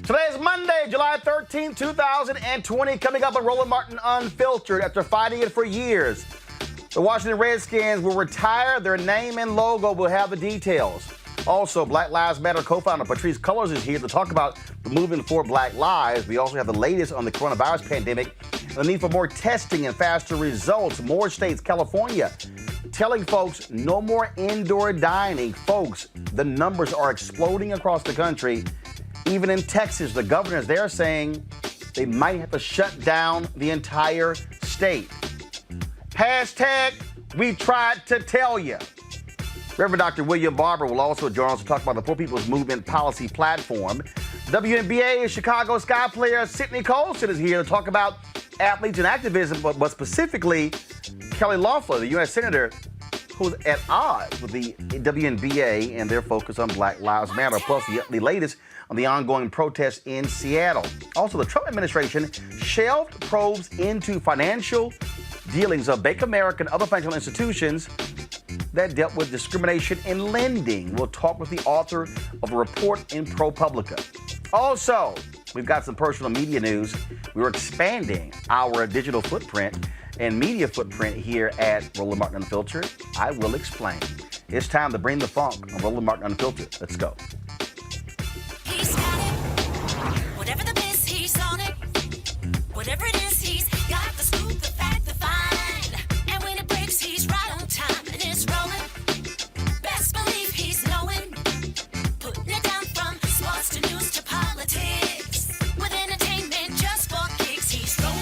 Today is Monday, July 13, 2020. Coming up on Roland Martin Unfiltered. After fighting it for years, the Washington Redskins will retire their name and logo. We'll have the details. Also, Black Lives Matter co-founder Patrisse Cullors is here to talk about the movement for Black lives. We also have the latest on the coronavirus pandemic, the need for more testing and faster results. More states, California, telling folks no more indoor dining. Folks, the numbers are exploding across the country. Even in Texas, the governors there saying they might have to shut down the entire state. Hashtag, we tried to tell you. Reverend Dr. William Barber will also join us to talk about the Poor People's Movement policy platform. WNBA Chicago Sky player Sydney Colson is here to talk about athletes and activism, but specifically Kelly Loeffler, the U.S. Senator, who's at odds with the WNBA and their focus on Black Lives Matter, plus the latest on the ongoing protests in Seattle. Also, the Trump administration shelved probes into financial dealings of Bank of America and other financial institutions that dealt with discrimination in lending. We'll talk with the author of a report in ProPublica. Also, we've got some personal media news. We're expanding our digital footprint and media footprint here at Roland Martin Unfiltered. I will explain. It's time to bring the funk on Roland Martin Unfiltered. Let's go. He's got it. Whatever the miss, he's on it. Whatever it is, he's got the scoop, the fact, the find. And when it breaks, he's right on time and it's rolling. Best believe he's knowing. Putting it down from sports to news to politics. With entertainment just for kicks, he's rolling.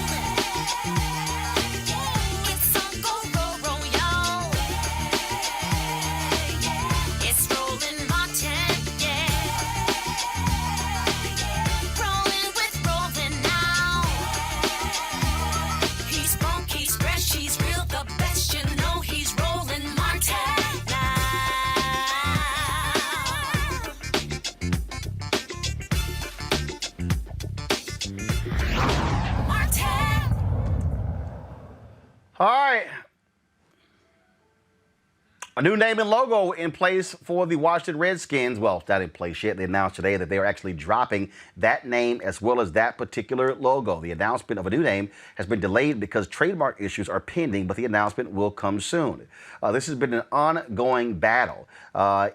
It's on go, roll, y'all. It's Roland Martin, rolling with Roland now. He's funk, he's fresh, he's real, the best, you know he's Roland Martin now. Martin. All right. A new name and logo in place for the Washington Redskins. Well, not in place yet. They announced today that they are actually dropping that name as well as that particular logo. The announcement of a new name has been delayed because trademark issues are pending, but the announcement will come soon. This has been an ongoing battle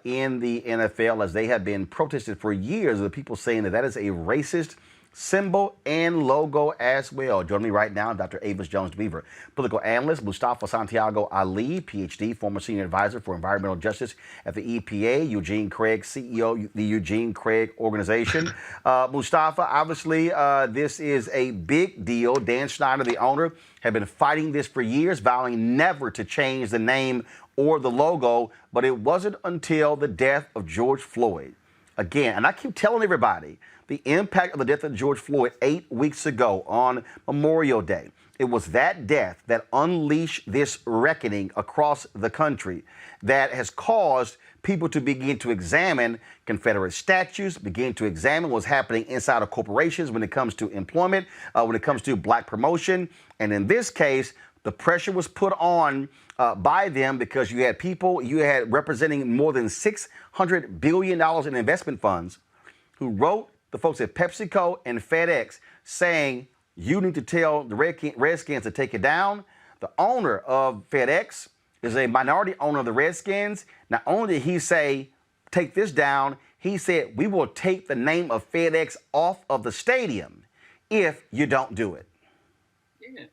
in the NFL as they have been protested for years. The people saying that that is a racist symbol and logo as well. Joining me right now, Dr. Avis Jones-Beaver, political analyst, Mustafa Santiago Ali, PhD, former senior advisor for environmental justice at the EPA, Eugene Craig, CEO, the Eugene Craig Organization. Mustafa, obviously, this is a big deal. Dan Snyder, the owner, had been fighting this for years, vowing never to change the name or the logo, but it wasn't until the death of George Floyd. Again, and I keep telling everybody, the impact of the death of George Floyd 8 weeks ago on Memorial Day. It was that death that unleashed this reckoning across the country that has caused people to begin to examine Confederate statues, begin to examine what's happening inside of corporations when it comes to employment, when it comes to black promotion. And in this case, the pressure was put on by them because you had people, you had representing more than $600 billion in investment funds who wrote the folks at PepsiCo and FedEx saying, you need to tell the Redskins to take it down. The owner of FedEx is a minority owner of the Redskins. Not only did he say, take this down, he said, we will take the name of FedEx off of the stadium if you don't do it. Yeah.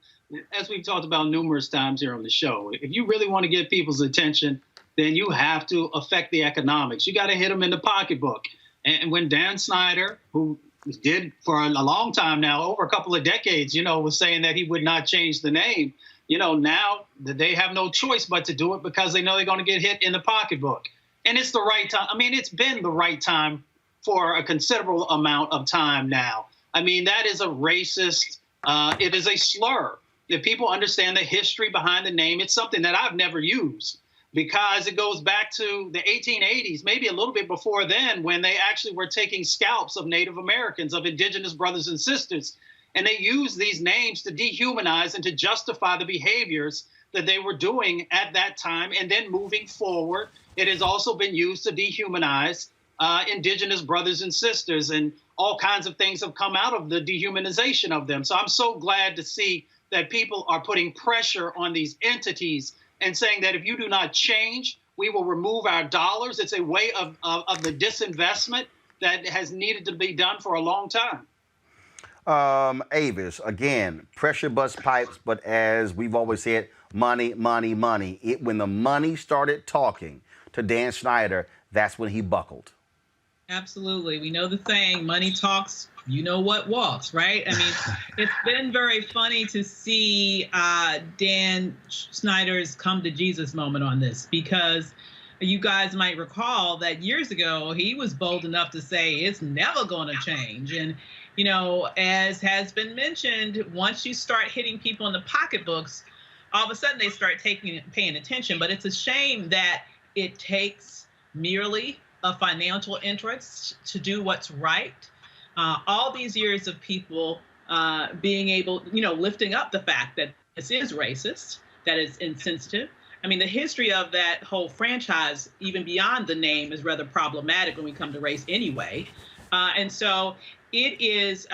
As we've talked about numerous times here on the show, if you really want to get people's attention, then you have to affect the economics. You got to hit them in the pocketbook. And when Dan Snyder, who did for a long time now, over a couple of decades, was saying that he would not change the name, now they have no choice but to do it because they know they're going to get hit in the pocketbook. And it's the right time. I mean, it's been the right time for a considerable amount of time now. I mean, that is a racist, it is a slur. If people understand the history behind the name, it's something that I've never used, because it goes back to the 1880s, maybe a little bit before then, when they actually were taking scalps of Native Americans, of indigenous brothers and sisters. And they used these names to dehumanize and to justify the behaviors that they were doing at that time. And then moving forward, it has also been used to dehumanize indigenous brothers and sisters, and all kinds of things have come out of the dehumanization of them. So I'm so glad to see that people are putting pressure on these entities and saying that if you do not change, we will remove our dollars. It's a way of the disinvestment that has needed to be done for a long time. Avis, again, pressure bust pipes, but as we've always said, money, money, money. When the money started talking to Dan Snyder, that's when he buckled. Absolutely. We know the saying, money talks, you know what walks, right? I mean, it's been very funny to see Dan Snyder's come to Jesus moment on this, because you guys might recall that years ago, he was bold enough to say it's never going to change. And, you know, as has been mentioned, once you start hitting people in the pocketbooks, all of a sudden they start paying attention. But it's a shame that it takes merely a financial interest to do what's right. All these years of people being able, you know, lifting up the fact that this is racist, that is insensitive. I mean, the history of that whole franchise, even beyond the name, is rather problematic when we come to race anyway. And so it is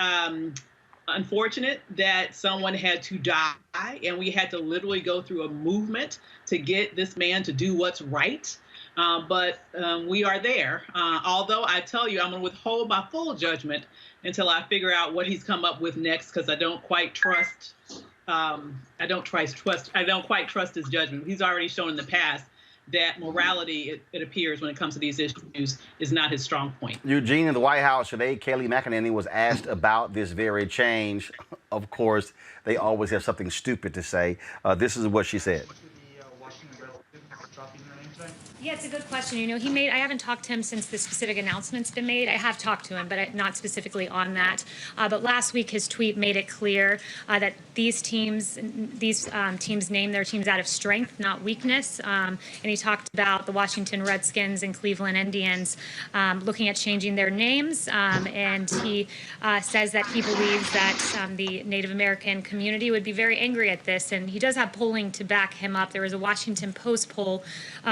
unfortunate that someone had to die, and we had to literally go through a movement to get this man to do what's right. But we are there. Although I tell you, I'm going to withhold my full judgment until I figure out what he's come up with next, because I don't quite trust. I don't quite trust his judgment. He's already shown in the past that morality, it appears, when it comes to these issues, is not his strong point. Eugene, in the White House today, Kayleigh McEnany was asked about this very change. Of course, they always have something stupid to say. This is what she said. Yeah, it's a good question. You know, I haven't talked to him since the specific announcement's been made. I have talked to him, but not specifically on that. But last week, his tweet made it clear that these teams name their teams out of strength, not weakness. And he talked about the Washington Redskins and Cleveland Indians looking at changing their names. And he says that he believes that the Native American community would be very angry at this. And he does have polling to back him up. There was a Washington Post poll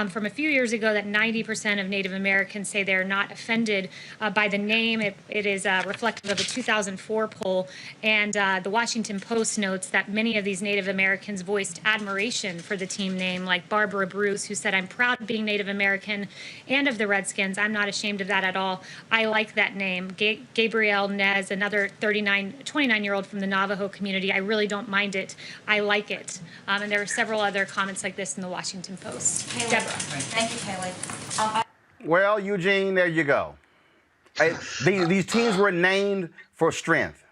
from a few years ago that 90% of Native Americans say they're not offended by the name. It is reflective of a 2004 poll, and the Washington Post notes that many of these Native Americans voiced admiration for the team name, like Barber, who said, "I'm proud of being Native American and of the Redskins. I'm not ashamed of that at all. I like that name." Gabrielle Nez, another 29-year-old from the Navajo community, "I really don't mind it. I like it." And there are several other comments like this in the Washington Post. Deborah. Thank you, Kayleigh. Well, Eugene, there you go. These teams were named for strength.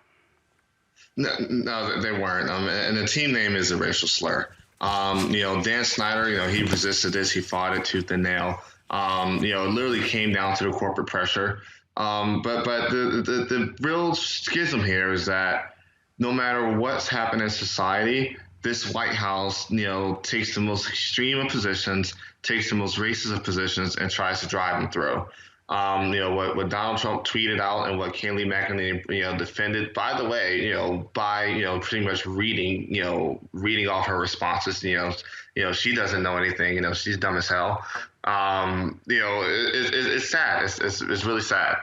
No, they weren't. And the team name is a racial slur. You know, Dan Snyder, you know, he resisted this. He fought it tooth and nail. You know, it literally came down to the corporate pressure. But the real schism here is that no matter what's happened in society, this White House, you know, takes the most extreme of positions, takes the most racist of positions, and tries to drive them through. You know, what Donald Trump tweeted out and what Kayleigh McEnany, you know, defended, by the way, you know, by, you know, pretty much reading off her responses, you know, she doesn't know anything, you know, she's dumb as hell. You know, it's sad. It's really sad.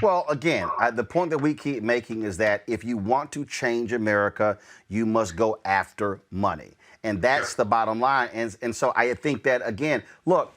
Well, again, the point that we keep making is that if you want to change America, you must go after money. And that's the bottom line. And so I think that, again, look,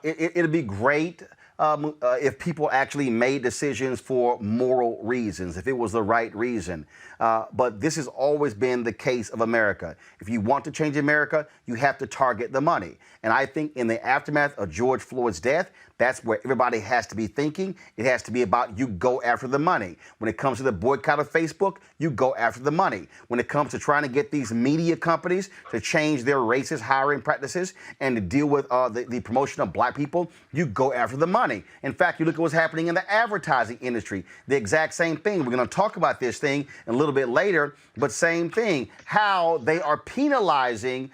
it'd be great if people actually made decisions for moral reasons, if it was the right reason. But this has always been the case of America. If you want to change America, you have to target the money. And I think in the aftermath of George Floyd's death, that's where everybody has to be thinking. It has to be about you go after the money. When it comes to the boycott of Facebook, you go after the money. When it comes to trying to get these media companies to change their racist hiring practices and to deal with the promotion of black people, you go after the money. In fact, you look at what's happening in the advertising industry, the exact same thing. We're going to talk about this thing a little bit later, but same thing, how they are penalizing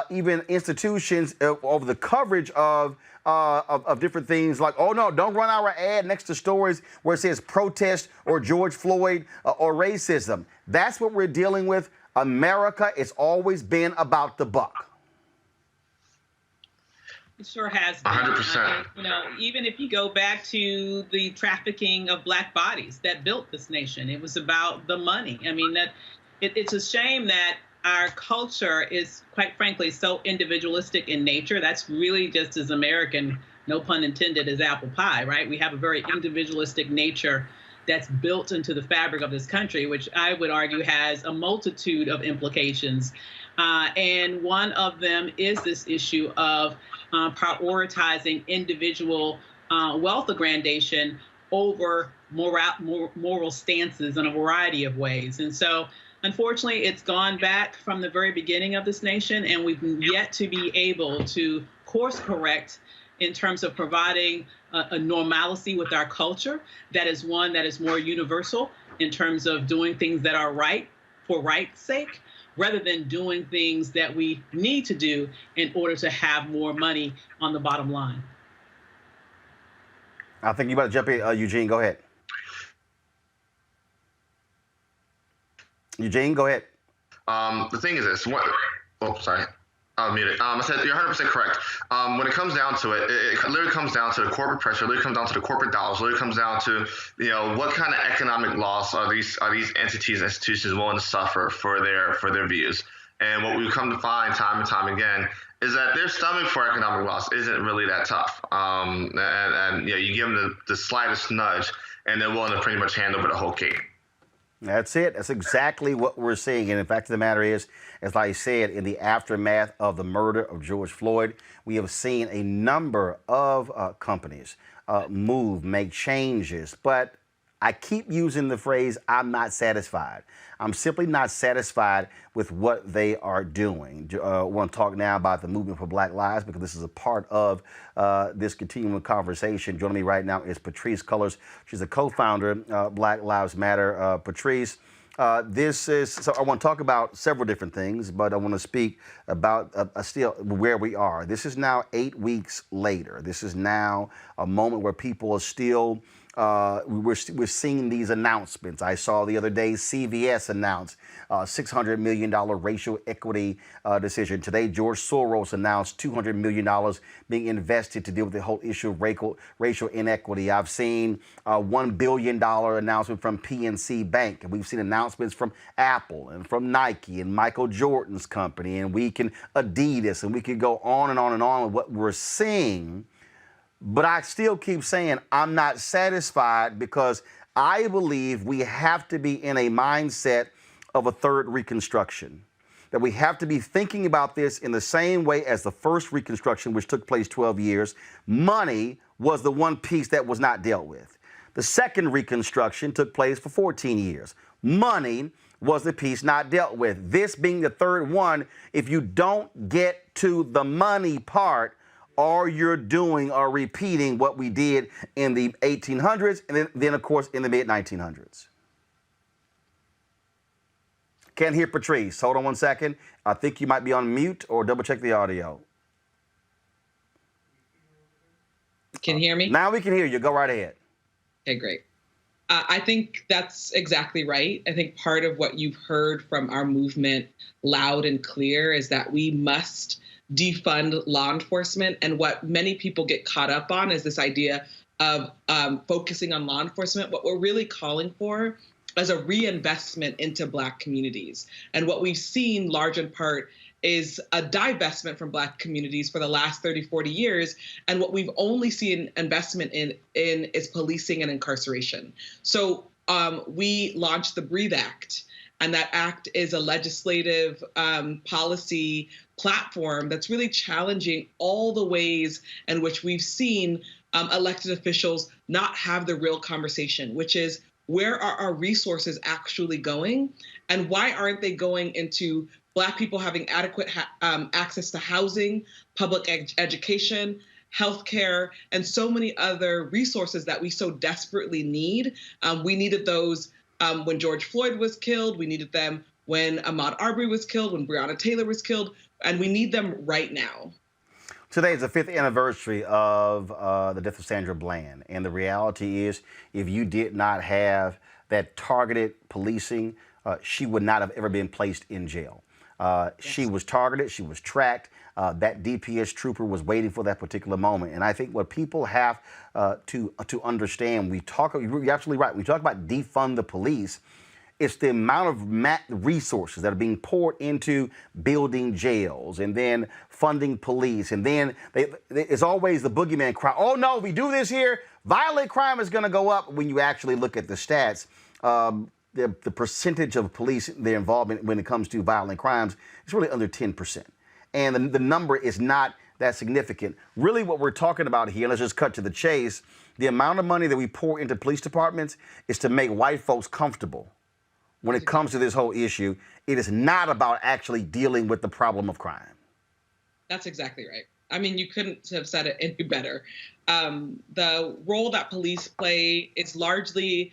even institutions over the coverage of different things like, oh, no, don't run our ad next to stories where it says protest or George Floyd or racism. That's what we're dealing with. America, it's always been about the buck. It sure has been. 100%. You know, even if you go back to the trafficking of Black bodies that built this nation, it was about the money. I mean, it's a shame that our culture is, quite frankly, so individualistic in nature. That's really just as American, no pun intended, as apple pie, right? We have a very individualistic nature that's built into the fabric of this country, which I would argue has a multitude of implications. And one of them is this issue of prioritizing individual wealth aggregation over moral stances in a variety of ways. And so, unfortunately, it's gone back from the very beginning of this nation, and we've yet to be able to course correct in terms of providing a normalcy with our culture that is one that is more universal in terms of doing things that are right for right's sake, rather than doing things that we need to do in order to have more money on the bottom line. I think you about to jump in. Eugene, go ahead. Eugene, go ahead. The thing is this. Sorry. I muted. I said you're 100% correct. When it comes down to it, it literally comes down to the corporate pressure. It literally comes down to the corporate dollars. It literally comes down to, what kind of economic loss are these entities, institutions willing to suffer for their views. And what we've come to find time and time again is that their stomach for economic loss isn't really that tough. You give them the slightest nudge, and they're willing to pretty much hand over the whole cake. That's it. That's exactly what we're seeing. And the fact of the matter is, as I said, in the aftermath of the murder of George Floyd, we have seen a number of companies make changes. But I keep using the phrase, I'm not satisfied. I'm simply not satisfied with what they are doing. I want to talk now about the movement for Black Lives, because this is a part of this continuing conversation. Joining me right now is Patrisse Cullors. She's a co-founder, Black Lives Matter. Patrisse, so I want to talk about several different things, but I want to speak about still where we are. This is now 8 weeks later. This is now a moment where people are still we're seeing these announcements. I saw the other day CVS announced $600 million racial equity decision. Today, George Soros announced $200 million being invested to deal with the whole issue of racial inequity. I've seen a $1 billion announcement from PNC Bank, and we've seen announcements from Apple and from Nike and Michael Jordan's company, and Adidas, and we could go on and on and on with what we're seeing. But I still keep saying I'm not satisfied, because I believe we have to be in a mindset of a third Reconstruction, that we have to be thinking about this in the same way as the first Reconstruction, which took place 12 years. Money was the one piece that was not dealt with. The second Reconstruction took place for 14 years. Money was the piece not dealt with. This being the third one, if you don't get to the money part, all you're doing or repeating what we did in the 1800s and then of course, in the mid-1900s. Can't hear Patrisse. Hold on one second. I think you might be on mute, or double check the audio. Can you hear me? Now we can hear you. Go right ahead. Okay, great. I think that's exactly right. I think part of what you've heard from our movement loud and clear is that we must defund law enforcement. And what many people get caught up on is this idea of focusing on law enforcement. What we're really calling for is a reinvestment into Black communities. And what we've seen, large in part, is a divestment from Black communities for the last 30, 40 years. And what we've only seen investment in is policing and incarceration. So we launched the Breathe Act. And that act is a legislative policy platform that's really challenging all the ways in which we've seen elected officials not have the real conversation, which is, where are our resources actually going? And why aren't they going into Black people having adequate access to housing, public education, healthcare, and so many other resources that we so desperately need? We needed those when George Floyd was killed. We needed them when Ahmaud Arbery was killed, when Breonna Taylor was killed, and we need them right now. Today is the 5th anniversary of the death of Sandra Bland. And the reality is, if you did not have that targeted policing, she would not have ever been placed in jail. She was targeted. She was tracked. That DPS trooper was waiting for that particular moment. And I think what people have to understand, you're absolutely right. We talk about defund the police. It's the amount of resources that are being poured into building jails and then funding police. And then it's always the boogeyman cry. Oh, no, if we do this here, violent crime is going to go up. When you actually look at the stats, the percentage of police, their involvement when it comes to violent crimes is really under 10%. And the number is not that significant. Really what we're talking about here, let's just cut to the chase, the amount of money that we pour into police departments is to make white folks comfortable. When it comes to this whole issue, it is not about actually dealing with the problem of crime. That's exactly right. I mean, you couldn't have said it any better. The role that police play is largely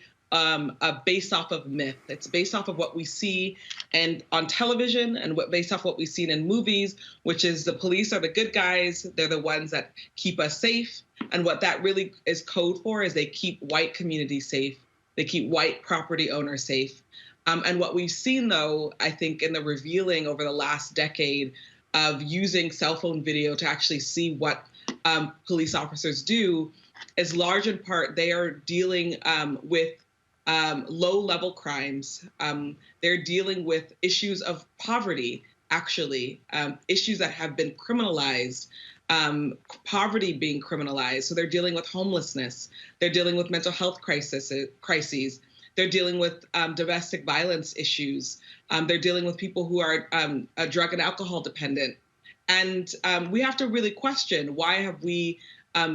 based off of myth. It's based off of what we see and on television and based off what we've seen in movies, which is the police are the good guys. They're the ones that keep us safe. And what that really is code for is they keep white communities safe. They keep white property owners safe. And what we've seen, though, I think in the revealing over the last decade of using cell phone video to actually see what police officers do is large in part they are dealing with low-level crimes. They're dealing with issues of poverty, actually, issues that have been criminalized, poverty being criminalized. So they're dealing with homelessness. They're dealing with mental health crises. They're dealing with domestic violence issues. They're dealing with people who are drug and alcohol dependent. And we have to really question, why have we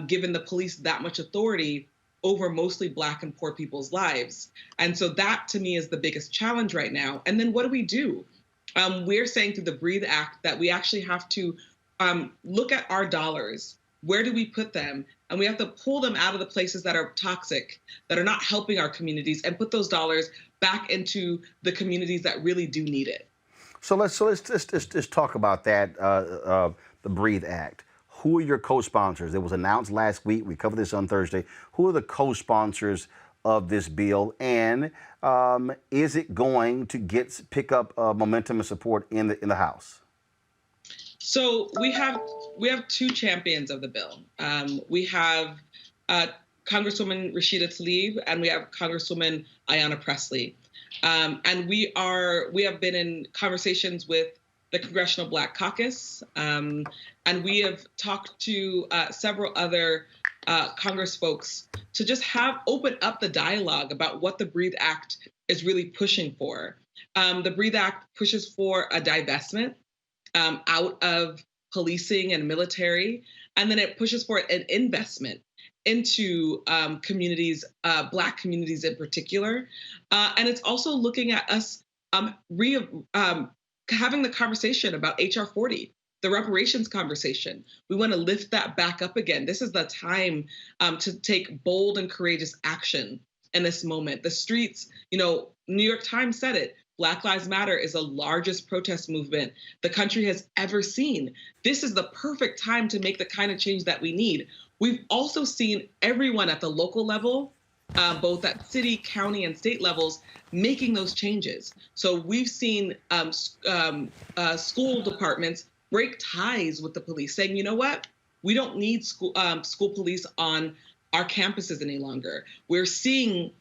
given the police that much authority over mostly Black and poor people's lives? And so that, to me, is the biggest challenge right now. And then what do? We're saying through the Breathe Act that we actually have to look at our dollars. Where do we put them? And we have to pull them out of the places that are toxic, that are not helping our communities, and put those dollars back into the communities that really do need it. So let's just talk about that, the Breathe Act. Who are your co-sponsors? It was announced last week. We covered this on Thursday. Who are the co-sponsors of this bill? And is it going to pick up momentum and support in the House? So we have two champions of the bill. We have Congresswoman Rashida Tlaib and we have Congresswoman Ayanna Pressley. And we have been in conversations with the Congressional Black Caucus, and we have talked to several other Congress folks to just open up the dialogue about what the Breathe Act is really pushing for. The Breathe Act pushes for a divestment out of policing and military, and then it pushes for an investment into communities, Black communities in particular. And it's also looking at us having the conversation about HR 40, the reparations conversation. We want to lift that back up again. This is the time to take bold and courageous action in this moment. The streets, New York Times said it, Black Lives Matter is the largest protest movement the country has ever seen. This is the perfect time to make the kind of change that we need. We've also seen everyone at the local level, both at city, county, and state levels, making those changes. So we've seen school departments break ties with the police, saying, you know what, we don't need school police on our campuses any longer. We're seeing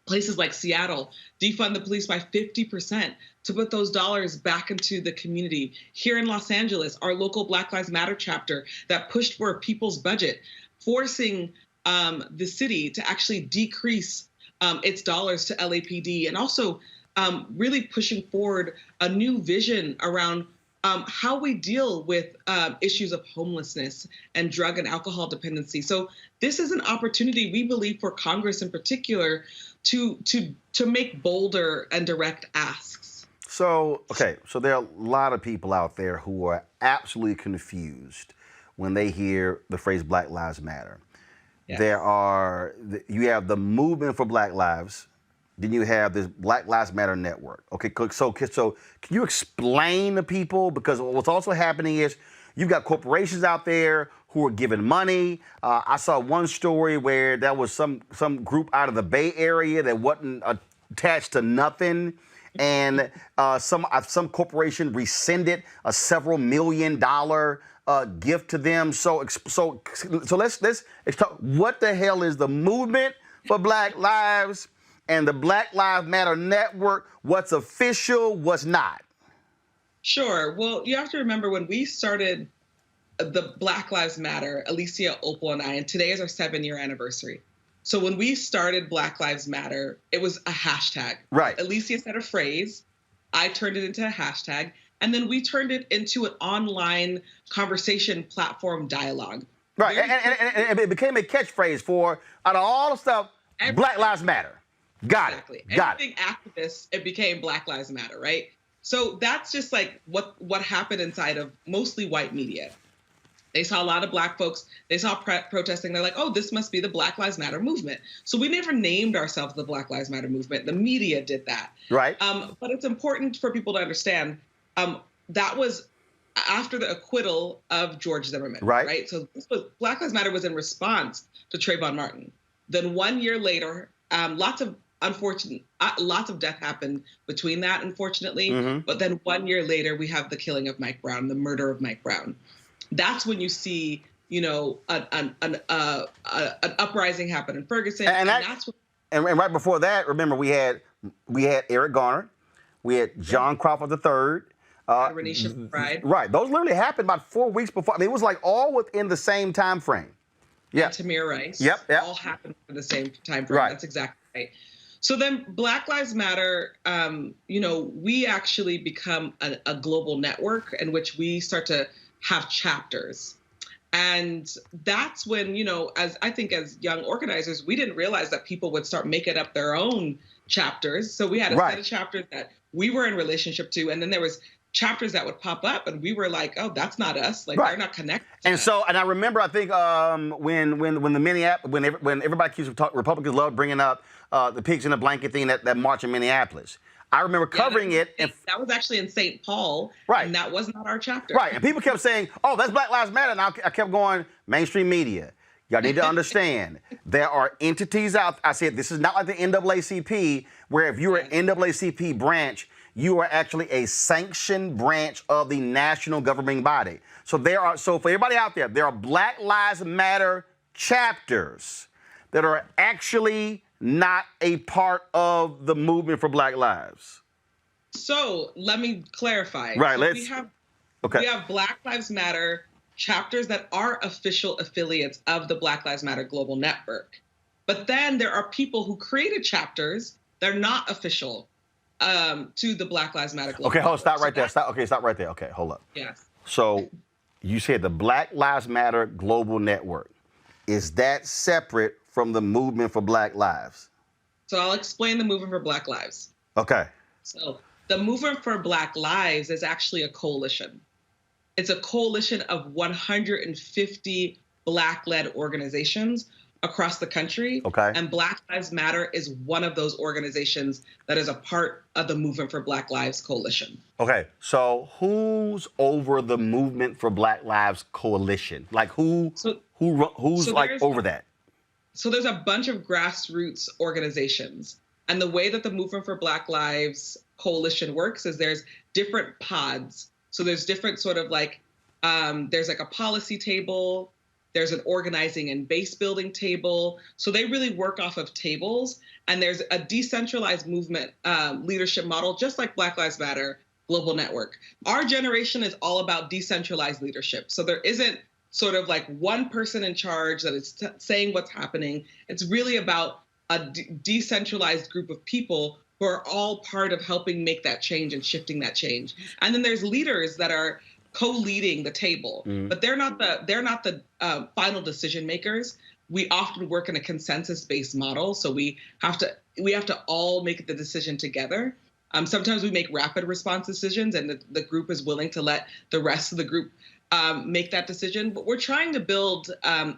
places like Seattle defund the police by 50% to put those dollars back into the community. Here in Los Angeles, our local Black Lives Matter chapter that pushed for a people's budget, forcing the city to actually decrease its dollars to LAPD, and also really pushing forward a new vision around how we deal with issues of homelessness and drug and alcohol dependency. So this is an opportunity, we believe, for Congress in particular to make bolder and direct asks. So there are a lot of people out there who are absolutely confused when they hear the phrase Black Lives Matter. Yes. You have the movement for Black Lives, then you have this Black Lives Matter network. Okay, so can you explain to people, because what's also happening is you've got corporations out there who are giving money. I saw one story where there was some group out of the Bay Area that wasn't attached to nothing, and some corporation rescinded a several $million gift to them. So let's talk. What the hell is the movement for Black Lives and the Black Lives Matter Network? What's official? What's not? Sure. Well, you have to remember when we started the Black Lives Matter, Alicia, Opal, and I, and today is our 7-year anniversary. So when we started Black Lives Matter, it was a hashtag. Right. Alicia said a phrase. I turned it into a hashtag. And then we turned it into an online conversation platform dialogue. Right. And it became a catchphrase for, out of all the stuff, Black Lives Matter. Got it. Everything activists, it became Black Lives Matter, right? So that's just like what happened inside of mostly white media. They saw a lot of Black folks. They saw protesting. They're like, oh, this must be the Black Lives Matter movement. So we never named ourselves the Black Lives Matter movement. The media did that. Right. But it's important for people to understand that was after the acquittal of George Zimmerman. Right. So Black Lives Matter was in response to Trayvon Martin. Then 1 year later, lots of death happened between that, unfortunately. Mm-hmm. But then 1 year later, we have the killing of Mike Brown, the murder of Mike Brown. That's when you see, an uprising happen in Ferguson, and that's what. And right before that, remember we had Eric Garner, we had John Crawford III, Renisha McBride. Right, those literally happened about 4 weeks before. I mean, it was like all within the same time frame. Yeah, and Tamir Rice. Yep. All happened in the same time frame. Right. That's exactly right. So then Black Lives Matter, we actually become a global network in which we start to have chapters. And that's when, as young organizers, we didn't realize that people would start making up their own chapters. So we had a set of chapters that we were in relationship to, and then there was chapters that would pop up, and we were like, oh, that's not us. Like, they're not connected. And so, and I remember, I think when everybody keeps talking, Republicans love bringing up the pigs in a blanket thing, that march in Minneapolis. I remember covering it. And that was actually in St. Paul. Right. And that was not our chapter. Right. And people kept saying, oh, that's Black Lives Matter. And I kept going, mainstream media. Y'all need to understand, there are entities out. I said, this is not like the NAACP, where if you're an NAACP branch, you are actually a sanctioned branch of the national governing body. So for everybody out there, there are Black Lives Matter chapters that are actually not a part of the movement for Black Lives. So let me clarify. Right. So we have Black Lives Matter chapters that are official affiliates of the Black Lives Matter Global Network. But then there are people who created chapters that are not official to the Black Lives Matter Global Network. Okay, stop right there. Stop right there. Okay, hold up. Yes. So you said the Black Lives Matter Global Network. Is that separate from the movement for Black Lives? So I'll explain the movement for Black Lives. Okay. So the movement for Black Lives is actually a coalition. It's a coalition of 150 Black-led organizations across the country. Okay. And Black Lives Matter is one of those organizations that is a part of the Movement for Black Lives coalition. Okay. So who's over the Movement for Black Lives coalition? Like who's over that? So there's a bunch of grassroots organizations. And the way that the Movement for Black Lives coalition works is there's different pods. So there's different sort of there's like a policy table, there's an organizing and base building table. So they really work off of tables. And there's a decentralized movement leadership model, just like Black Lives Matter Global Network. Our generation is all about decentralized leadership. So there isn't sort of like one person in charge that is saying what's happening. It's really about a decentralized group of people who are all part of helping make that change and shifting that change. And then there's leaders that are co-leading the table, but they're not the final decision makers. We often work in a consensus-based model, so we have to all make the decision together. Sometimes we make rapid response decisions, and the group is willing to let the rest of the group make that decision. But we're trying to build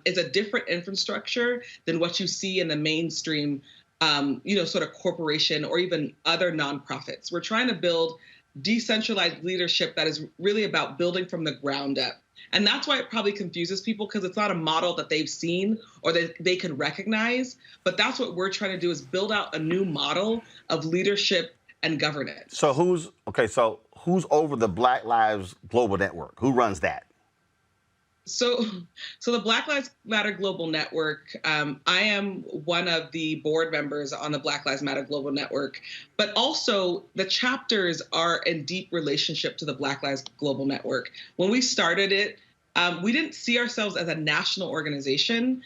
is a different infrastructure than what you see in the mainstream sort of corporation or even other nonprofits. We're trying to build decentralized leadership that is really about building from the ground up. And that's why it probably confuses people, because it's not a model that they've seen or that they can recognize. But that's what we're trying to do, is build out a new model of leadership and governance. So who's over the Black Lives Global Network? Who runs that? So the Black Lives Matter Global Network, I am one of the board members on the Black Lives Matter Global Network, but also the chapters are in deep relationship to the Black Lives Global Network. When we started it, we didn't see ourselves as a national organization.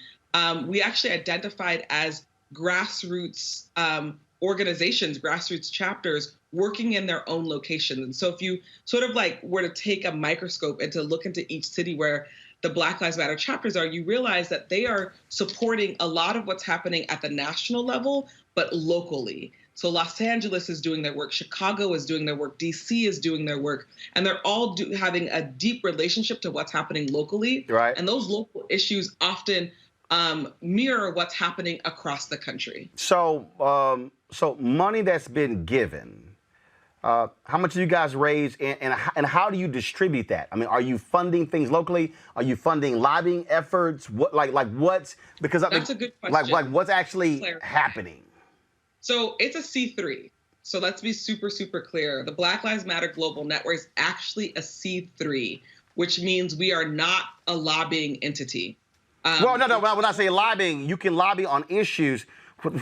We actually identified as grassroots organizations, grassroots chapters working in their own locations. And so if you sort of like were to take a microscope and to look into each city where the Black Lives Matter chapters are, you realize that they are supporting a lot of what's happening at the national level, but locally. So Los Angeles is doing their work, Chicago is doing their work, DC is doing their work, and they're all having a deep relationship to what's happening locally. Right. And those local issues often mirror what's happening across the country. So, so money that's been given, how much do you guys raise, and how do you distribute that? I mean, are you funding things locally? Are you funding lobbying efforts? What what's, because That's a good question. Like what's actually happening? So it's a C3. So let's be super, super clear. The Black Lives Matter Global Network is actually a C3, which means we are not a lobbying entity. Well, no. When I say lobbying, you can lobby on issues.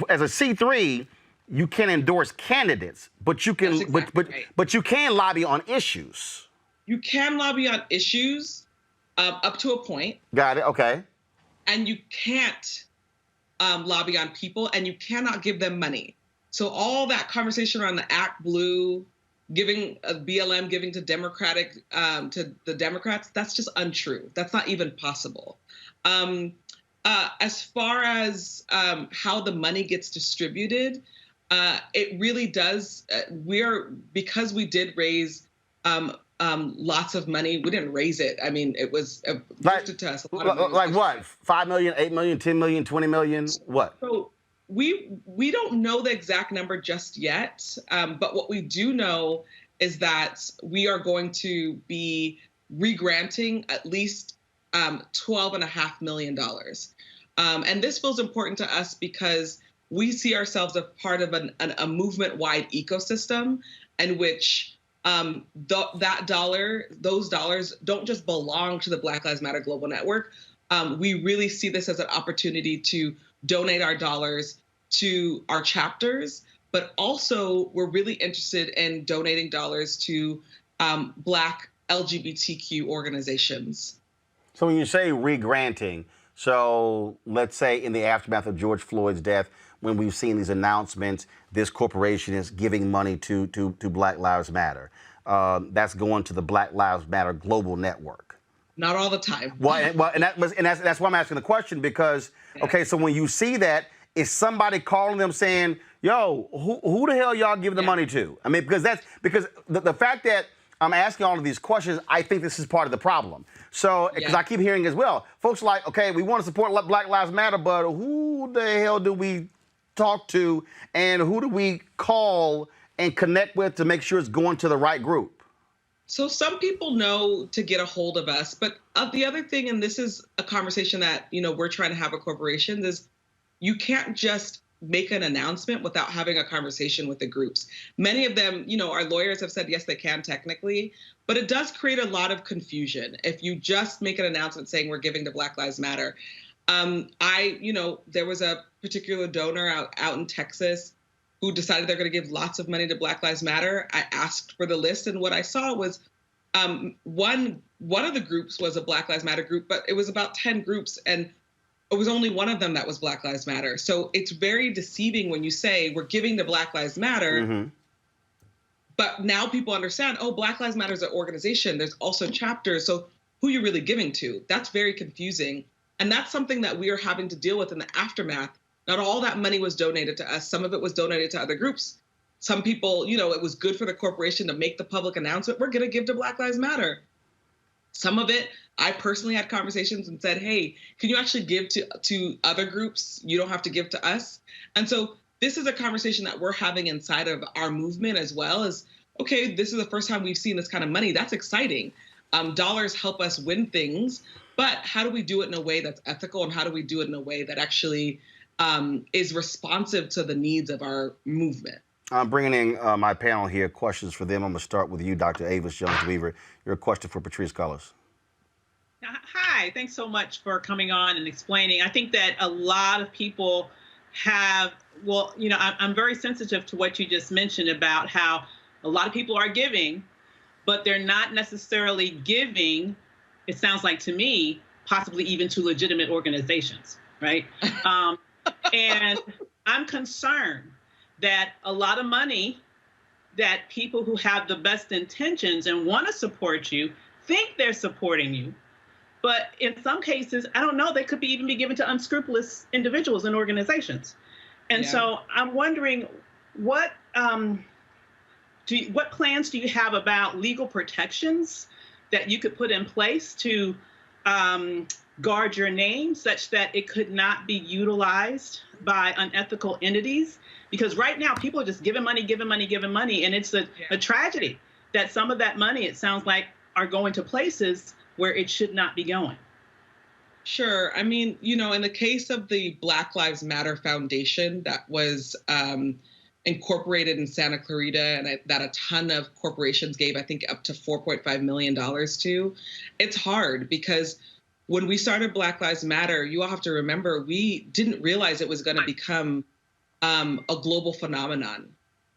As a C3, you can endorse candidates, but you can, but you can lobby on issues. You can lobby on issues up to a point. Got it. Okay. And you can't lobby on people, and you cannot give them money. So all that conversation around the Act Blue, giving BLM, giving to to the Democrats, that's just untrue. That's not even possible. As far as how the money gets distributed, it really does. Because we did raise lots of money. We didn't raise it. I mean, it was gifted to us. Like what? 5 million, 8 million, 10 million, 20 million? What? So we don't know the exact number just yet. But what we do know is that we are going to be regranting at least $12.5 million. And this feels important to us because we see ourselves as part of a movement-wide ecosystem in which those dollars don't just belong to the Black Lives Matter Global Network. We really see this as an opportunity to donate our dollars to our chapters, but also we're really interested in donating dollars to Black LGBTQ organizations. So when you say regranting, so let's say in the aftermath of George Floyd's death, when we've seen these announcements, this corporation is giving money to Black Lives Matter. That's going to the Black Lives Matter Global Network. Not all the time. That's why I'm asking the question, because, okay, so when you see that, is somebody calling them saying, yo, who the hell y'all giving the money to? I mean, because the fact that I'm asking all of these questions, I think this is part of the problem. So, because I keep hearing as well, folks are like, okay, we want to support Black Lives Matter, but who the hell do we talk to, and who do we call and connect with to make sure it's going to the right group? So some people know to get a hold of us, but the other thing, and this is a conversation that, we're trying to have at corporations, is you can't just make an announcement without having a conversation with the groups. Many of them, our lawyers have said, yes, they can technically, but it does create a lot of confusion if you just make an announcement saying we're giving to Black Lives Matter. There was a particular donor out in Texas who decided they're going to give lots of money to Black Lives Matter. I asked for the list, and what I saw was one of the groups was a Black Lives Matter group, but it was about 10 groups, and it was only one of them that was Black Lives Matter. So it's very deceiving when you say we're giving to Black Lives Matter, but now people understand, Black Lives Matter is an organization. There's also chapters. So who are you really giving to? That's very confusing. And that's something that we are having to deal with in the aftermath. Not all that money was donated to us. Some of it was donated to other groups. Some people, it was good for the corporation to make the public announcement, we're going to give to Black Lives Matter. Some of it, I personally had conversations and said, hey, can you actually give to other groups? You don't have to give to us. And so this is a conversation that we're having inside of our movement as well as, okay, this is the first time we've seen this kind of money. That's exciting. Dollars help us win things, but how do we do it in a way that's ethical, and how do we do it in a way that actually is responsive to the needs of our movement? I'm bringing in my panel here. Questions for them. I'm going to start with you, Dr. Avis Jones-Weaver. Your question for Patrisse Cullors. Hi, thanks so much for coming on and explaining. I think that a lot of people have, well, you know, I'm very sensitive to what you just mentioned about how a lot of people are giving, but they're not necessarily giving, it sounds like to me, possibly even to legitimate organizations, right? And I'm concerned that a lot of money that people who have the best intentions and want to support you think they're supporting you. But in some cases, I don't know, they could even be given to unscrupulous individuals and organizations. And so I'm wondering, what plans do you have about legal protections that you could put in place to guard your name such that it could not be utilized by unethical entities? Because right now, people are just giving money, and it's a tragedy that some of that money, it sounds like, are going to places where it should not be going. Sure. I mean, you know, in the case of the Black Lives Matter Foundation that was incorporated in Santa Clarita and that a ton of corporations gave, I think, up to $4.5 million to, it's hard because when we started Black Lives Matter, you all have to remember, we didn't realize it was going to become a global phenomenon.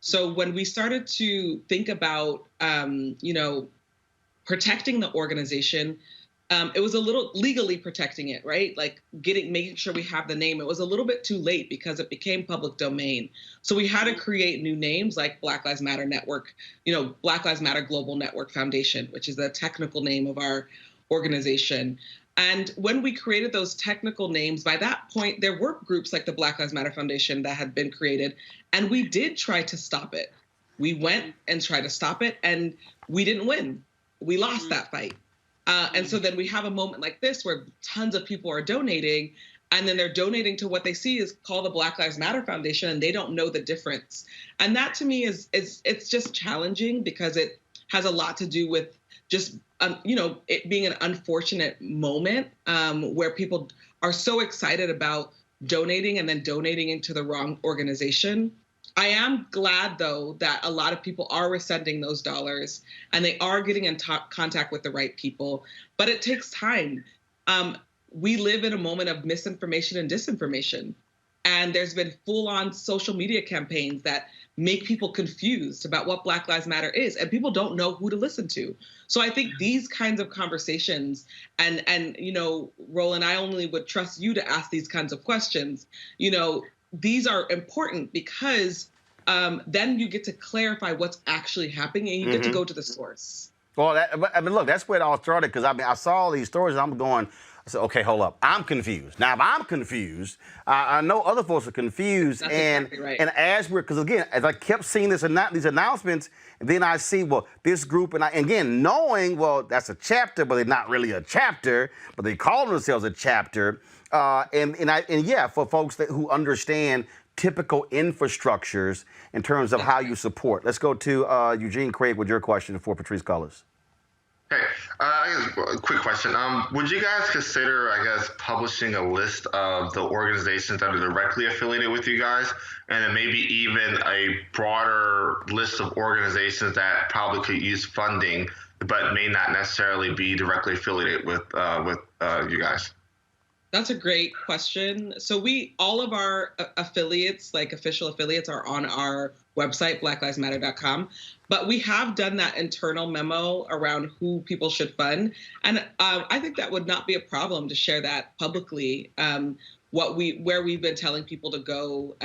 So when we started to think about, you know, protecting the organization, it was a little legally protecting it, right? Like making sure we have the name. It was a little bit too late because it became public domain. So we had to create new names like Black Lives Matter Network, you know, Black Lives Matter Global Network Foundation, which is the technical name of our organization. And when we created those technical names, by that point, there were groups like the Black Lives Matter Foundation that had been created, and we did try to stop it. We went and tried to stop it, and we didn't win. We lost that fight. And so then we have a moment like this where tons of people are donating, and then they're donating to what they see is called the Black Lives Matter Foundation, and they don't know the difference. And that to me is it's just challenging because it has a lot to do with just, you know, it being an unfortunate moment where people are so excited about donating and then donating into the wrong organization. I am glad, though, that a lot of people are resending those dollars and they are getting in contact with the right people. But it takes time. We live in a moment of misinformation and disinformation. And there's been full-on social media campaigns that make people confused about what Black Lives Matter is. And people don't know who to listen to. So I think these kinds of conversations and you know, Roland, I only would trust you to ask these kinds of questions. You know, these are important because then you get to clarify what's actually happening and you get to go to the source. Well, I mean, look, that's where it all started because I mean, I saw all these stories and I'm going, I said, okay, hold up. I'm confused. Now, if I'm confused, I know other folks are confused. That's exactly right. And as because again, as I kept seeing these announcements, and then I see, well, this group, and again, knowing, well, that's a chapter, but they're not really a chapter, but they call themselves a chapter. And yeah, for folks who understand typical infrastructures in terms of how you support. Let's go to Eugene Craig with your question for Patrisse Cullors. Hey, I guess a quick question. Would you guys consider, I guess, publishing a list of the organizations that are directly affiliated with you guys, and then maybe even a broader list of organizations that probably could use funding, but may not necessarily be directly affiliated with you guys? That's a great question. So all of our affiliates, like official affiliates, are on our website, blacklivesmatter.com. But we have done that internal memo around who people should fund. And I think that would not be a problem to share that publicly, where we've been telling people to go.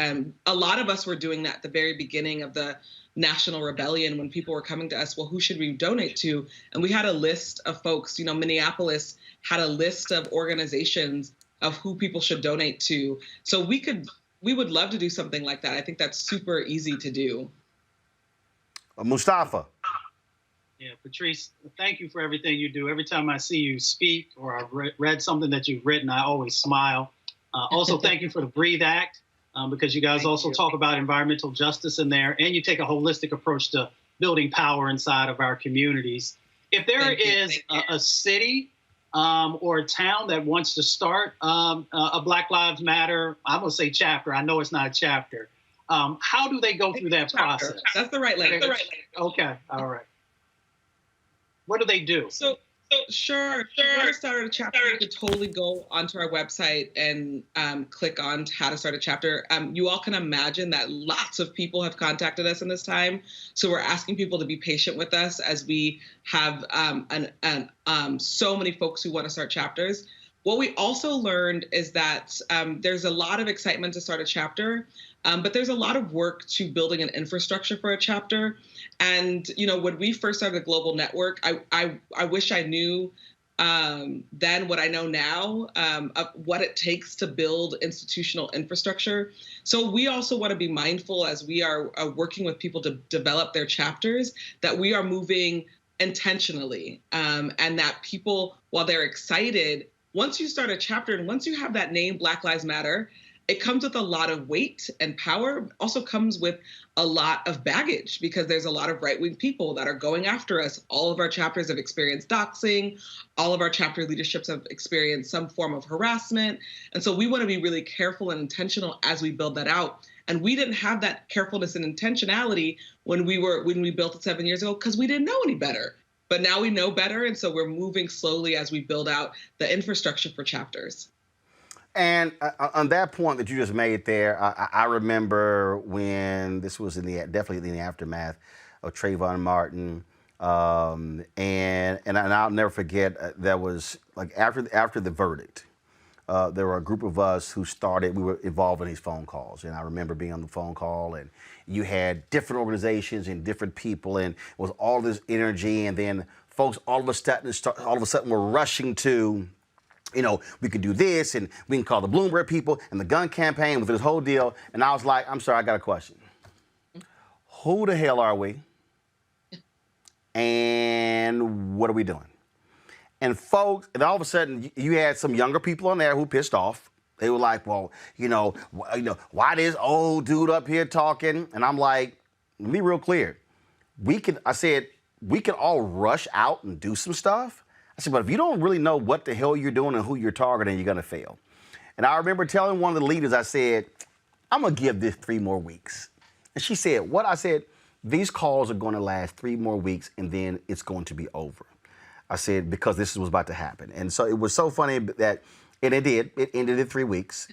A lot of us were doing that at the very beginning of the National Rebellion when people were coming to us, well, who should we donate to? And we had a list of folks, you know, Minneapolis had a list of organizations of who people should donate to. So we would love to do something like that. I think that's super easy to do. Mustafa. Yeah, Patrisse, thank you for everything you do. Every time I see you speak or I've read something that you've written, I always smile. Also, thank you for the Breathe Act, because you guys talk about environmental justice in there, and you take a holistic approach to building power inside of our communities. If there is a city or a town that wants to start a Black Lives Matter, I'm going to say chapter. I know it's not a chapter. How do they go through that Chapter. process? That's the right language. Okay, all right. What do they do? So sure. If you want to start a chapter, you could totally go onto our website and click on how to start a chapter. You all can imagine that lots of people have contacted us in this time. So we're asking people to be patient with us as we have so many folks who want to start chapters. What we also learned is that there's a lot of excitement to start a chapter, but there's a lot of work to building an infrastructure for a chapter. And, when we first started the Global Network, I wish I knew then what I know now of what it takes to build institutional infrastructure. So we also want to be mindful as we are working with people to develop their chapters, that we are moving intentionally, and that people, while they're excited, once you start a chapter and once you have that name, Black Lives Matter, it comes with a lot of weight and power. Also comes with a lot of baggage, because there's a lot of right-wing people that are going after us. All of our chapters have experienced doxing. All of our chapter leaderships have experienced some form of harassment. And so we want to be really careful and intentional as we build that out. And we didn't have that carefulness and intentionality when we built it 7 years ago, because we didn't know any better. But now we know better, and so we're moving slowly as we build out the infrastructure for chapters. And on that point that you just made there, I remember when this was definitely in the aftermath of Trayvon Martin, and I'll never forget, there was like after the verdict, there were a group of us who we were involved in these phone calls, and I remember being on the phone call, and you had different organizations and different people, and it was all this energy, and then folks all of a sudden were rushing to, we could do this, and we can call the Bloomberg people and the gun campaign with this whole deal. And I was like, I'm sorry, I got a question. Who the hell are we? And what are we doing? And folks, and all of a sudden, you had some younger people on there who pissed off. They were like, well, why this old dude up here talking? And I'm like, let me be real clear. We can all rush out and do some stuff. I said, but if you don't really know what the hell you're doing and who you're targeting, you're going to fail. And I remember telling one of the leaders, I said, I'm going to give this 3 more weeks. And she said, what? I said, these calls are going to last 3 more weeks, and then it's going to be over. I said, because this was about to happen. And so it was so funny that, and it did, it ended in 3 weeks.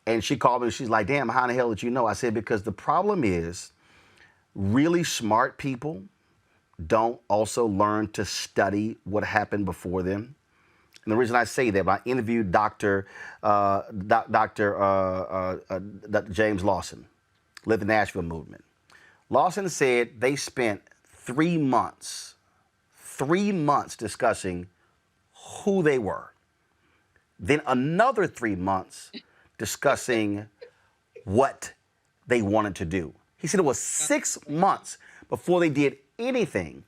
And she called me and she's like, damn, how in the hell did you know? I said, because the problem is really smart people don't also learn to study what happened before them. And the reason I say that, I interviewed Dr. James Lawson, led the Nashville movement. Lawson said they spent 3 months discussing who they were. Then another 3 months discussing what they wanted to do. He said it was 6 months before they did anything.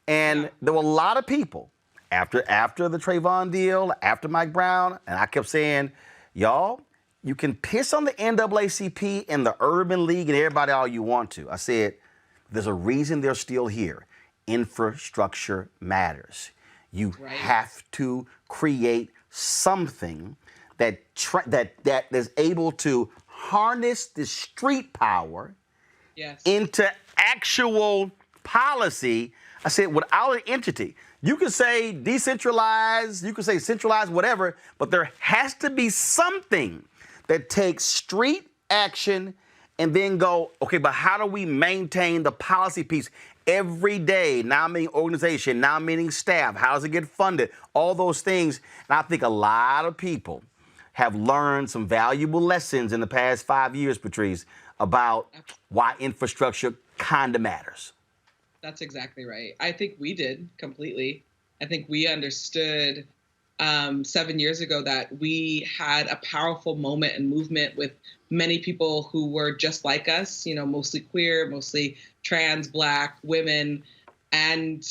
And there were a lot of people after the Trayvon deal, after Mike Brown, and I kept saying, y'all, you can piss on the NAACP and the Urban League and everybody all you want to. I said, there's a reason they're still here. Infrastructure matters. You have to create something that is able to harness the street power into actual policy. I said, without an entity, you can say decentralized, you can say centralized, whatever, but there has to be something that takes street action and then go, okay, but how do we maintain the policy piece every day? Now meaning organization, now meaning staff, how does it get funded? All those things. And I think a lot of people have learned some valuable lessons in the past 5 years, Patrisse, about why infrastructure kind of matters. That's exactly right. I think we did completely. I think we understood 7 years ago that we had a powerful moment and movement with many people who were just like us, mostly queer, mostly trans, Black, women. And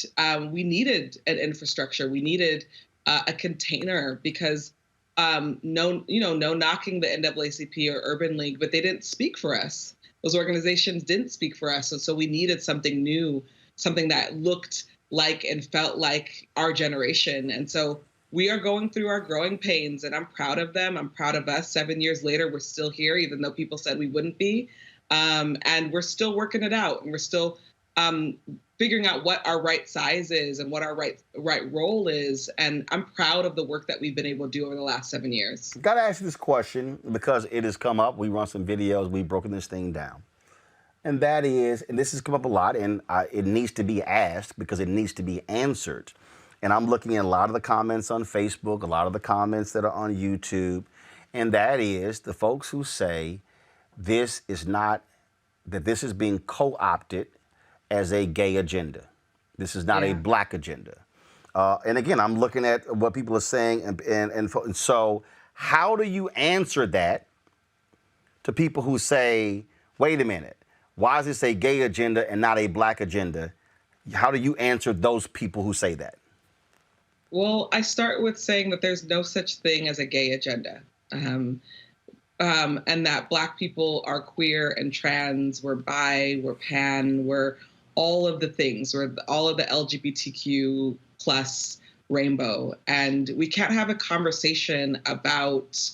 we needed an infrastructure. We needed a container because no knocking the NAACP or Urban League, but they didn't speak for us. Those organizations didn't speak for us. And so we needed something new, something that looked like and felt like our generation. And so we are going through our growing pains, and I'm proud of them. I'm proud of us. 7 years later, we're still here, even though people said we wouldn't be. And we're still working it out, and we're still figuring out what our right size is and what our right role is. And I'm proud of the work that we've been able to do over the last 7 years. Got to ask you this question because it has come up. We run some videos. We've broken this thing down. And that is, and this has come up a lot, and it needs to be asked because it needs to be answered. And I'm looking at a lot of the comments on Facebook, a lot of the comments that are on YouTube, and that is the folks who say this is not, that this is being co-opted as a gay agenda. This is not a black agenda. And again, I'm looking at what people are saying, and so how do you answer that to people who say, wait a minute, why is this a gay agenda and not a black agenda? How do you answer those people who say that? Well, I start with saying that there's no such thing as a gay agenda. And that Black people are queer and trans, we're bi, we're pan, we're all of the things, we're all of the LGBTQ plus rainbow. And we can't have a conversation about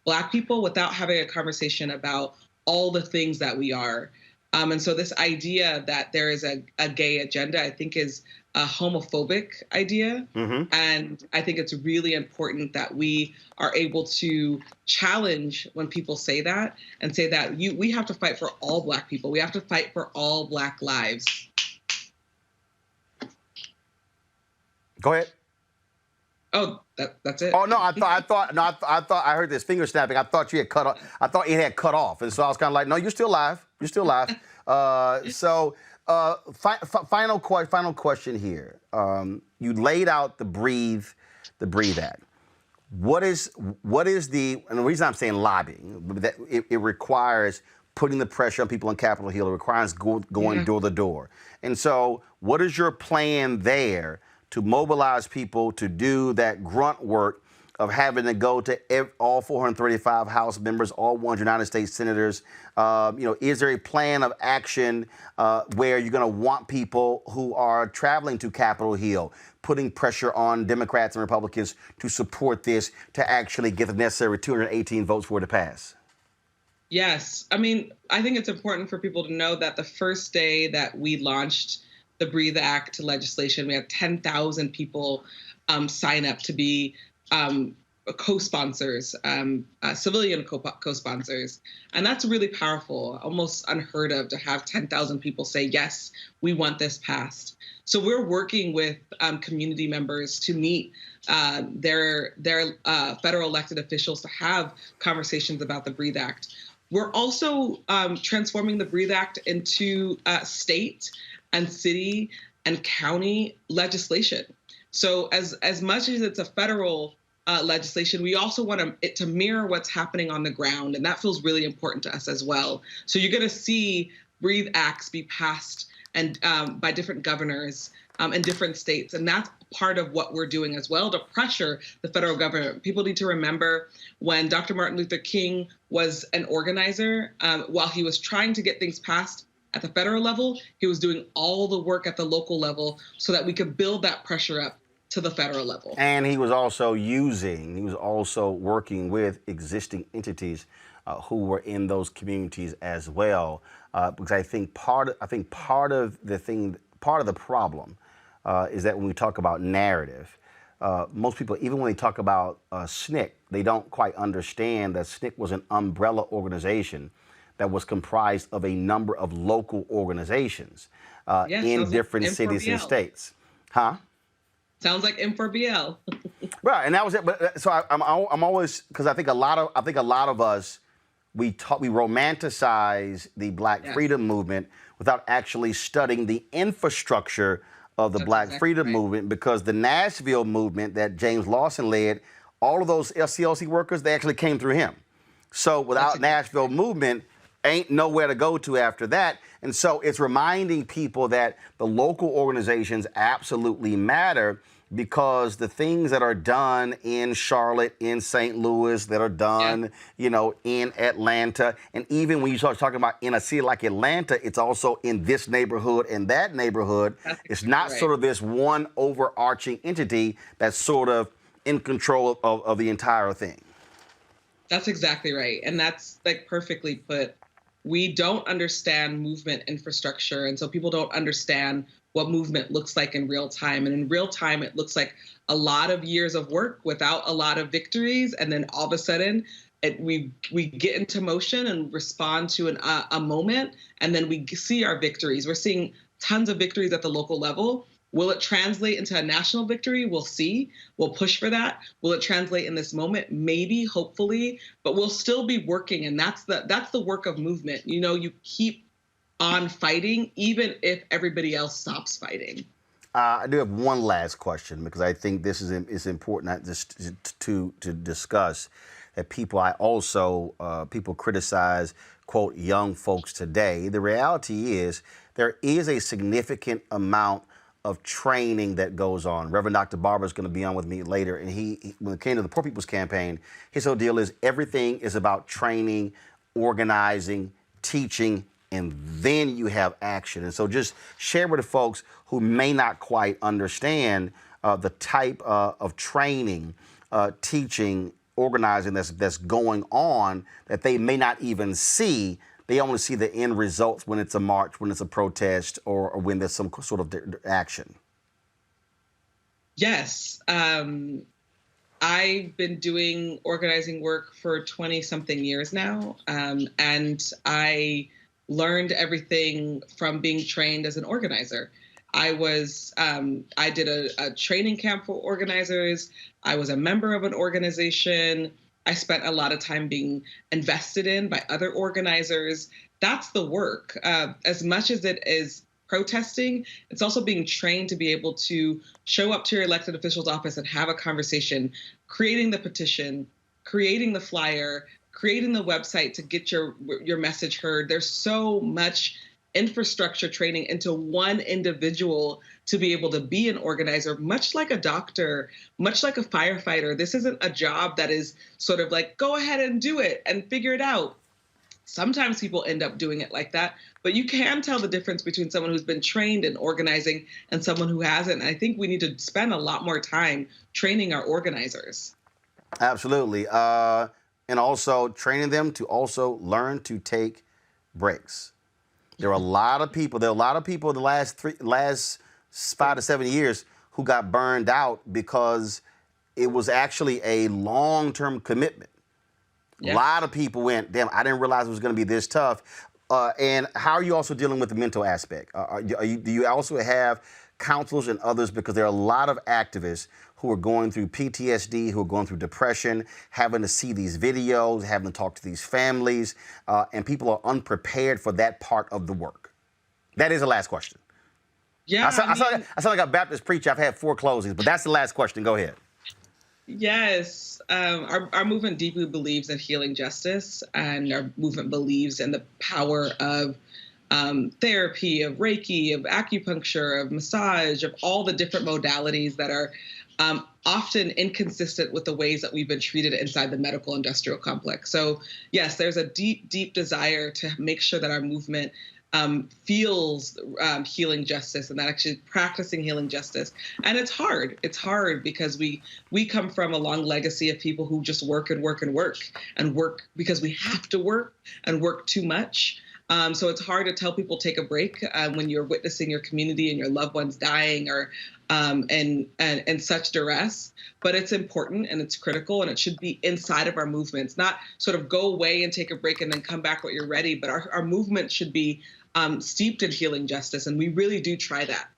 Black people without having a conversation about all the things that we are. And so this idea that there is a gay agenda, I think, is a homophobic idea. Mm-hmm. And I think it's really important that we are able to challenge when people say that and say that we have to fight for all Black people. We have to fight for all Black lives. Go ahead. Oh, that's it. Oh no, I thought I heard this finger snapping. I thought you had cut off. I thought it had cut off, and so I was kind of like, no, you're still live. You're still live. Final question here. You laid out the Breathe Act. What is the, and the reason I'm saying lobbying, that it requires putting the pressure on people on Capitol Hill. It requires going door to door. And so what is your plan there to mobilize people to do that grunt work of having to go to all 435 House members, all 100 United States senators? Is there a plan of action where you're going to want people who are traveling to Capitol Hill, putting pressure on Democrats and Republicans to support this, to actually get the necessary 218 votes for it to pass? Yes. I mean, I think it's important for people to know that the first day that we launched the Breathe Act legislation, we had 10,000 people sign up to be co-sponsors, civilian co-sponsors. And that's really powerful, almost unheard of to have 10,000 people say, yes, we want this passed. So we're working with community members to meet their federal elected officials to have conversations about the Breathe Act. We're also transforming the Breathe Act into state and city and county legislation. So as much as it's a federal legislation, we also want it to mirror what's happening on the ground. And that feels really important to us as well. So you're going to see Breathe Acts be passed and by different governors in different states. And that's part of what we're doing as well to pressure the federal government. People need to remember when Dr. Martin Luther King was an organizer, while he was trying to get things passed at the federal level, he was doing all the work at the local level so that we could build that pressure up to the federal level. And he was also working with existing entities who were in those communities as well. Because I think part of the problem is that when we talk about narrative, most people, even when they talk about SNCC, they don't quite understand that SNCC was an umbrella organization that was comprised of a number of local organizations in different cities and states. Huh? Sounds like M4BL. Right, and that was it. But so I'm always, because I think a lot of us we romanticize the Black freedom movement without actually studying the infrastructure of the Black freedom movement, because the Nashville movement that James Lawson led, all of those SCLC workers, they actually came through him. So without Nashville movement, ain't nowhere to go to after that. And so it's reminding people that the local organizations absolutely matter, because the things that are done in Charlotte, in St. Louis, that are done, in Atlanta, and even when you start talking about in a city like Atlanta, it's also in this neighborhood and that neighborhood. It's not sort of this one overarching entity that's sort of in control of the entire thing. That's exactly right. And that's like perfectly put. we don't understand movement infrastructure. And so people don't understand what movement looks like in real time. And in real time, it looks like a lot of years of work without a lot of victories. And then all of a sudden, we get into motion and respond to a moment, and then we see our victories. We're seeing tons of victories at the local level. Will it translate into a national victory? We'll see. We'll push for that. Will it translate in this moment? Maybe, hopefully, but we'll still be working, and that's the work of movement. You know, you keep on fighting even if everybody else stops fighting. I do have one last question, because I think this is important not just to discuss. That people people criticize, quote, young folks today. The reality is there is a significant amount of training that goes on. Reverend Dr. Barber is going to be on with me later, and he when it came to the Poor People's Campaign, his whole deal is everything is about training, organizing, teaching, and then you have action. And so just share with the folks who may not quite understand the type of training, teaching, organizing that's going on that they may not even see. They only see the end results when it's a march, when it's a protest, or when there's some sort of action. Yes. I've been doing organizing work for 20-something years now, and I learned everything from being trained as an organizer. I did a training camp for organizers. I was a member of an organization. I spent a lot of time being invested in by other organizers. That's the work. As much as it is protesting, it's also being trained to be able to show up to your elected official's office and have a conversation, creating the petition, creating the flyer, creating the website to get your message heard. There's so much infrastructure training into one individual to be able to be an organizer, much like a doctor, much like a firefighter. This isn't a job that is sort of like, go ahead and do it and figure it out. Sometimes people end up doing it like that, but you can tell the difference between someone who's been trained in organizing and someone who hasn't. And I think we need to spend a lot more time training our organizers. Absolutely. And also training them to also learn to take breaks. There are a lot of people in the last 5 to 7 years who got burned out because it was actually a long-term commitment. Yeah. A lot of people went, damn, I didn't realize it was going to be this tough. And how are you also dealing with the mental aspect? Do you also have counselors and others? Because there are a lot of activists who are going through PTSD, who are going through depression, having to see these videos, having to talk to these families, and people are unprepared for that part of the work. That is the last question. Yeah, I sound like a Baptist preacher. I've had 4 closings, but that's the last question. Go ahead. Yes. Our movement deeply believes in healing justice, and our movement believes in the power of therapy, of Reiki, of acupuncture, of massage, of all the different modalities that are often inconsistent with the ways that we've been treated inside the medical industrial complex. So yes, there's a deep, deep desire to make sure that our movement feels healing justice, and that actually practicing healing justice. And it's hard. It's hard because we come from a long legacy of people who just work and work and work and work because we have to work and work too much. So it's hard to tell people take a break when you're witnessing your community and your loved ones dying or and such duress. But it's important and it's critical, and it should be inside of our movements, not sort of go away and take a break and then come back when you're ready. But our movement should be steeped in healing justice, and we really do try that.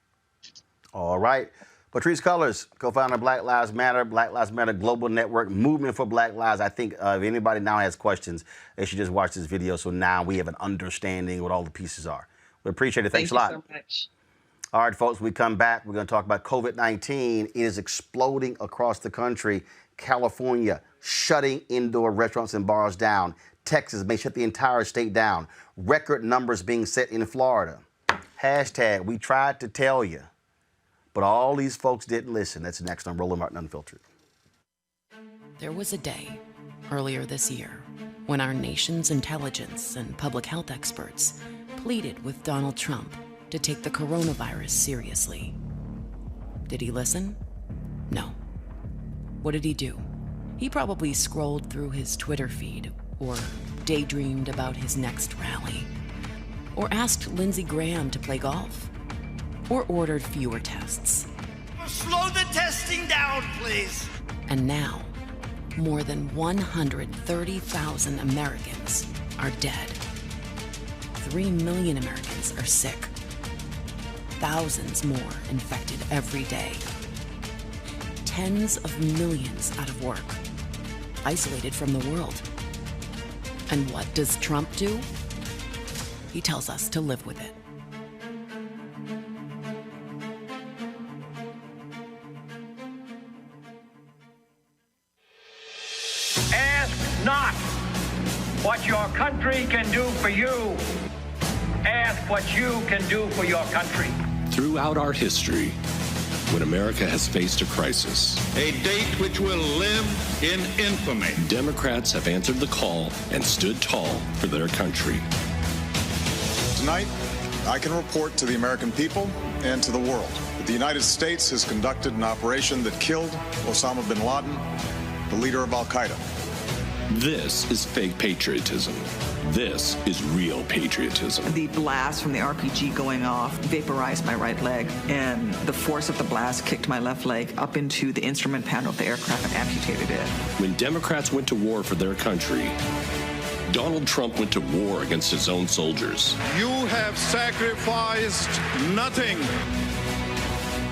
All right. Patrisse Cullors, co-founder of Black Lives Matter Global Network, Movement for Black Lives. I think if anybody now has questions, they should just watch this video so now we have an understanding what all the pieces are. We appreciate it. Thanks a lot. Thank you so much. All right, folks, when we come back, we're going to talk about COVID-19. It is exploding across the country. California shutting indoor restaurants and bars down. Texas may shut the entire state down. Record numbers being set in Florida. Hashtag, we tried to tell you. But all these folks didn't listen. That's next on Roland Martin Unfiltered. There was a day earlier this year when our nation's intelligence and public health experts pleaded with Donald Trump to take the coronavirus seriously. Did he listen? No. What did he do? He probably scrolled through his Twitter feed or daydreamed about his next rally, or asked Lindsey Graham to play golf, or ordered fewer tests. Slow the testing down, please. And now, more than 130,000 Americans are dead. 3 million Americans are sick. Thousands more infected every day. Tens of millions out of work, isolated from the world. And what does Trump do? He tells us to live with it. Ask not what your country can do for you. Ask what you can do for your country. Throughout our history, when America has faced a crisis, a date which will live in infamy, Democrats have answered the call and stood tall for their country. Tonight, I can report to the American people and to the world that the United States has conducted an operation that killed Osama bin Laden, the leader of al-Qaeda. This is fake patriotism. This is real patriotism. The blast from the RPG going off vaporized my right leg, and the force of the blast kicked my left leg up into the instrument panel of the aircraft and amputated it. When Democrats went to war for their country, Donald Trump went to war against his own soldiers. You have sacrificed nothing.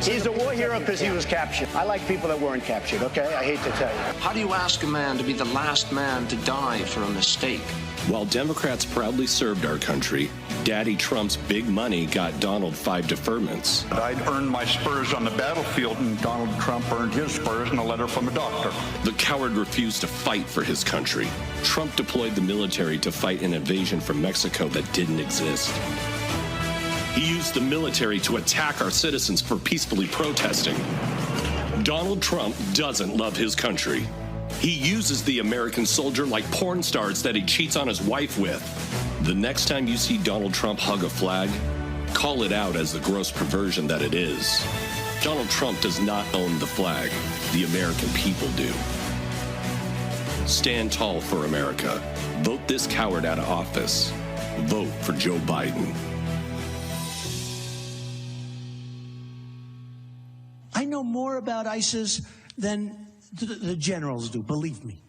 He's a war hero because he was captured. I like people that weren't captured, okay? I hate to tell you. How do you ask a man to be the last man to die for a mistake? While Democrats proudly served our country, Daddy Trump's big money got Donald 5 deferments. I'd earned my spurs on the battlefield, and Donald Trump earned his spurs in a letter from a doctor. The coward refused to fight for his country. Trump deployed the military to fight an invasion from Mexico that didn't exist. He used the military to attack our citizens for peacefully protesting. Donald Trump doesn't love his country. He uses the American soldier like porn stars that he cheats on his wife with. The next time you see Donald Trump hug a flag, call it out as the gross perversion that it is. Donald Trump does not own the flag. The American people do. Stand tall for America. Vote this coward out of office. Vote for Joe Biden. I know more about ISIS than the generals do, believe me.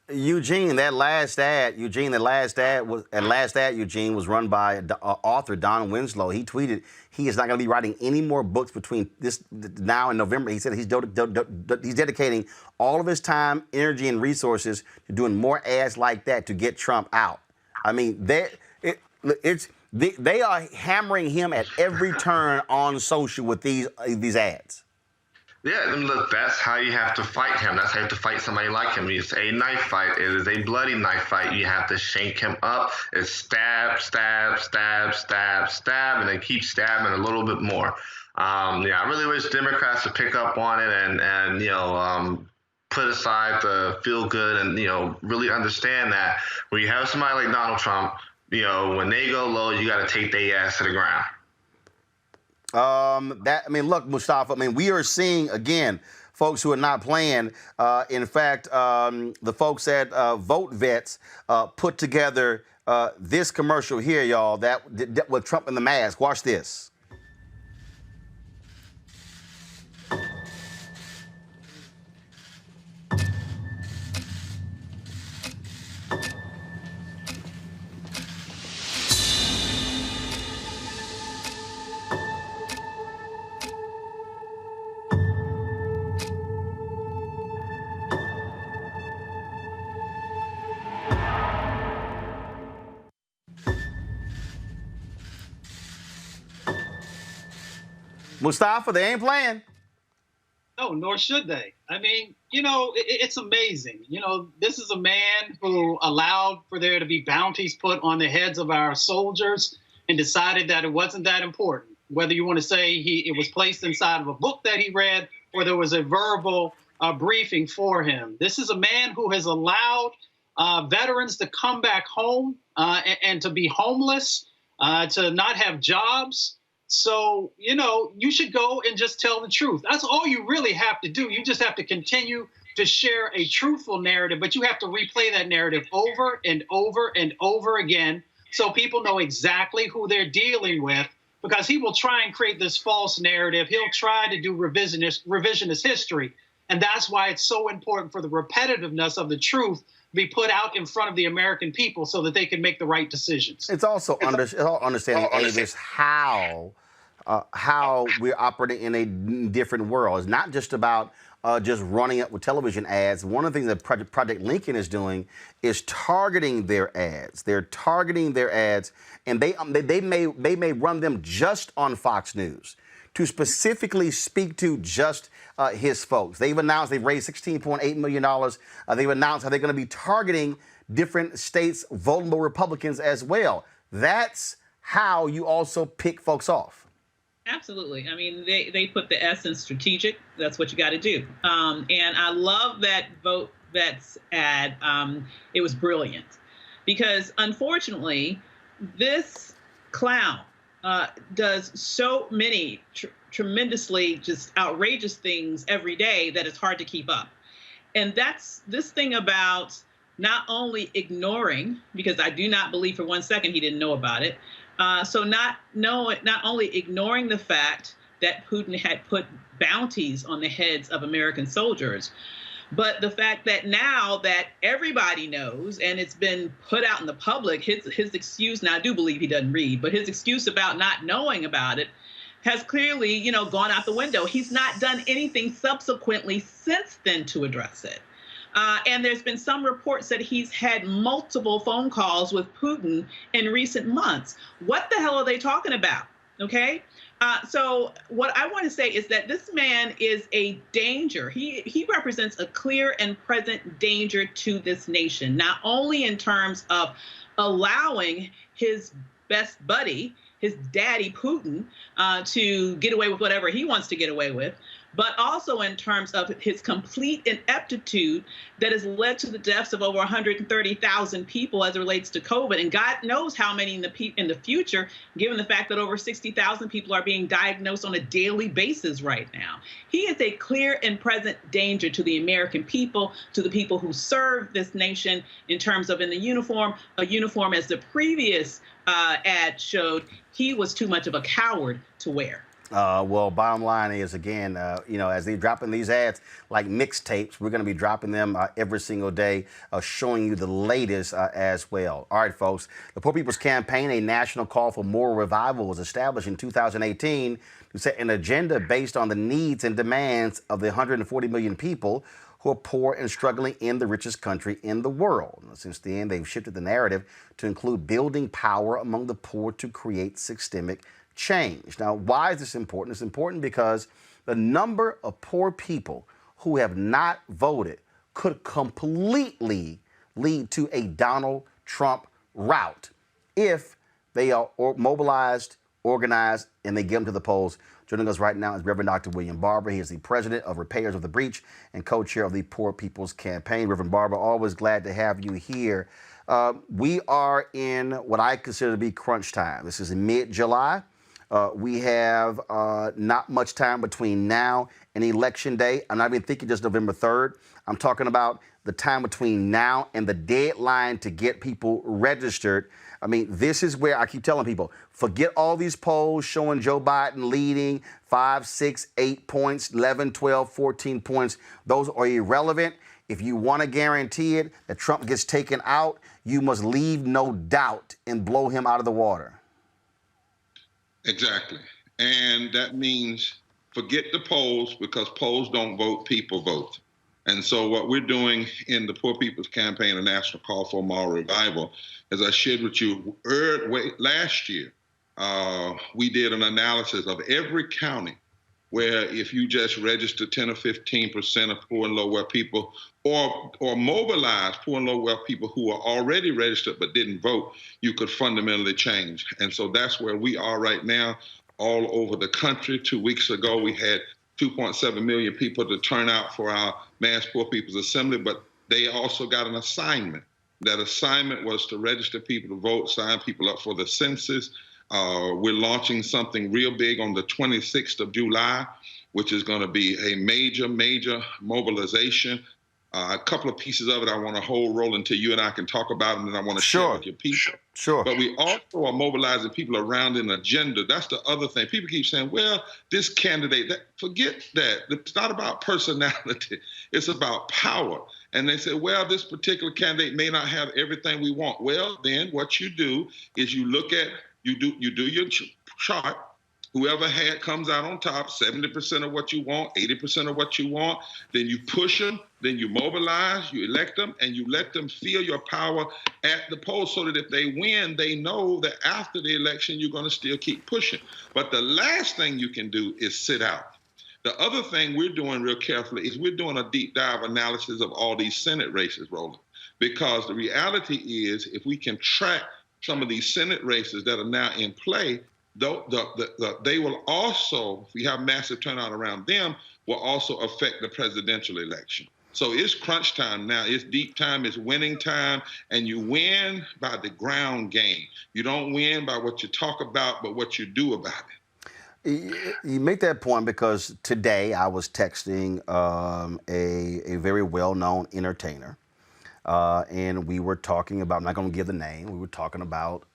Eugene, that last ad was run by author Don Winslow. He tweeted he is not going to be writing any more books between this now and November. He said he's dedicating all of his time, energy, and resources to doing more ads like that to get Trump out. I mean, they are hammering him at every turn on social with these ads. Yeah, and look, that's how you have to fight him. That's how you have to fight somebody like him. It's a knife fight. It is a bloody knife fight. You have to shank him up. It's stab, stab, stab, stab, stab, and then keep stabbing a little bit more. I really wish Democrats would pick up on it and put aside the feel good and, really understand that when you have somebody like Donald Trump, when they go low, you got to take their ass to the ground. Look, Mustafa, we are seeing, again, folks who are not playing. In fact, the folks at Vote Vets put together this commercial here, y'all, that with Trump in the mask. Watch this. Mustafa, they ain't playing. No, nor should they. It's amazing. This is a man who allowed for there to be bounties put on the heads of our soldiers and decided that it wasn't that important. Whether you want to say it was placed inside of a book that he read or there was a verbal briefing for him. This is a man who has allowed veterans to come back home and to be homeless, to not have jobs. So, you should go and just tell the truth. That's all you really have to do. You just have to continue to share a truthful narrative, but you have to replay that narrative over and over and over again so people know exactly who they're dealing with, because he will try and create this false narrative. He'll try to do revisionist history. And that's why it's so important for the repetitiveness of the truth to be put out in front of the American people so that they can make the right decisions. It's also understanding, Avis, how we're operating in a different world. It's not just about just running up with television ads. One of the things that Project Lincoln is doing is targeting their ads. They're targeting their ads, and they may run them just on Fox News to specifically speak to just his folks. They've announced they've raised $16.8 million. They've announced how they're going to be targeting different states' vulnerable Republicans as well. That's how you also pick folks off. Absolutely. I mean, they put the S in strategic. That's what you got to do. And I love that Vote Vets ad. It was brilliant because, unfortunately, this clown does so many tremendously just outrageous things every day that it's hard to keep up. And that's this thing about not only ignoring, because I do not believe for 1 second he didn't know about it. So not only ignoring the fact that Putin had put bounties on the heads of American soldiers, but the fact that now that everybody knows and it's been put out in the public, his excuse, now I do believe he doesn't read, but his excuse about not knowing about it has clearly, gone out the window. He's not done anything subsequently since then to address it. And there's been some reports that he's had multiple phone calls with Putin in recent months. What the hell are they talking about? Okay. So what I want to say is that this man is a danger. He represents a clear and present danger to this nation, not only in terms of allowing his best buddy, his daddy Putin, to get away with whatever he wants to get away with, but also in terms of his complete ineptitude that has led to the deaths of over 130,000 people as it relates to COVID. And God knows how many in the future, given the fact that over 60,000 people are being diagnosed on a daily basis right now. He is a clear and present danger to the American people, to the people who serve this nation in terms of in the uniform, a uniform as the previous ad showed, he was too much of a coward to wear. Well, bottom line is, again, as they're dropping these ads like mixtapes, we're going to be dropping them every single day, showing you the latest as well. All right, folks, the Poor People's Campaign, a national call for moral revival, was established in 2018 to set an agenda based on the needs and demands of the 140 million people who are poor and struggling in the richest country in the world. Since then, they've shifted the narrative to include building power among the poor to create systemic change. Now, why is this important? It's important because the number of poor people who have not voted could completely lead to a Donald Trump rout if they are mobilized, organized, and they get them to the polls. Joining us right now is Reverend Dr. William Barber. He is the president of Repairers of the Breach and co-chair of the Poor People's Campaign. Reverend Barber, always glad to have you here. We are in what I consider to be crunch time. This is mid-July. We have not much time between now and Election Day. I'm not even thinking just November 3rd. I'm talking about the time between now and the deadline to get people registered. I mean, this is where I keep telling people, forget all these polls showing Joe Biden leading 5, 6, 8 points, 11, 12, 14 points. Those are irrelevant. If you want to guarantee it that Trump gets taken out, you must leave no doubt and blow him out of the water. Exactly. And that means forget the polls, because polls don't vote, people vote. And so what we're doing in the Poor People's Campaign, a national call for moral revival, as I shared with you last year, we did an analysis of every county where if you just register 10 or 15% of poor and low-wealth people, or mobilize poor and low-wealth people who are already registered but didn't vote, you could fundamentally change. And so that's where we are right now, all over the country. 2 weeks ago, we had 2.7 million people to turn out for our Mass Poor People's Assembly, but they also got an assignment. That assignment was to register people to vote, sign people up for the census. We're launching something real big on the 26th of July, which is going to be a major, major mobilization A couple of pieces of it I want to hold, Roland, until you and I can talk about it, and then I want to share with your people. Sure. But we also are mobilizing people around an agenda. That's the other thing. People keep saying, well, this candidate, forget that. It's not about personality. It's about power. And they say, well, this particular candidate may not have everything we want. Well, then what you do is you look at, you do your chart. Whoever comes out on top, 70% of what you want, 80% of what you want, then you push them, then you mobilize, you elect them, and you let them feel your power at the polls so that if they win, they know that after the election, you're going to still keep pushing. But the last thing you can do is sit out. The other thing we're doing real carefully is we're doing a deep dive analysis of all these Senate races, Roland, because the reality is if we can track some of these Senate races that are now in play, they will also, if we have massive turnout around them, will also affect the presidential election. So it's crunch time now. It's deep time. It's winning time. And you win by the ground game. You don't win by what you talk about, but what you do about it. You make that point because today I was texting a very well-known entertainer. And we were talking about, I'm not going to give the name, we were talking about,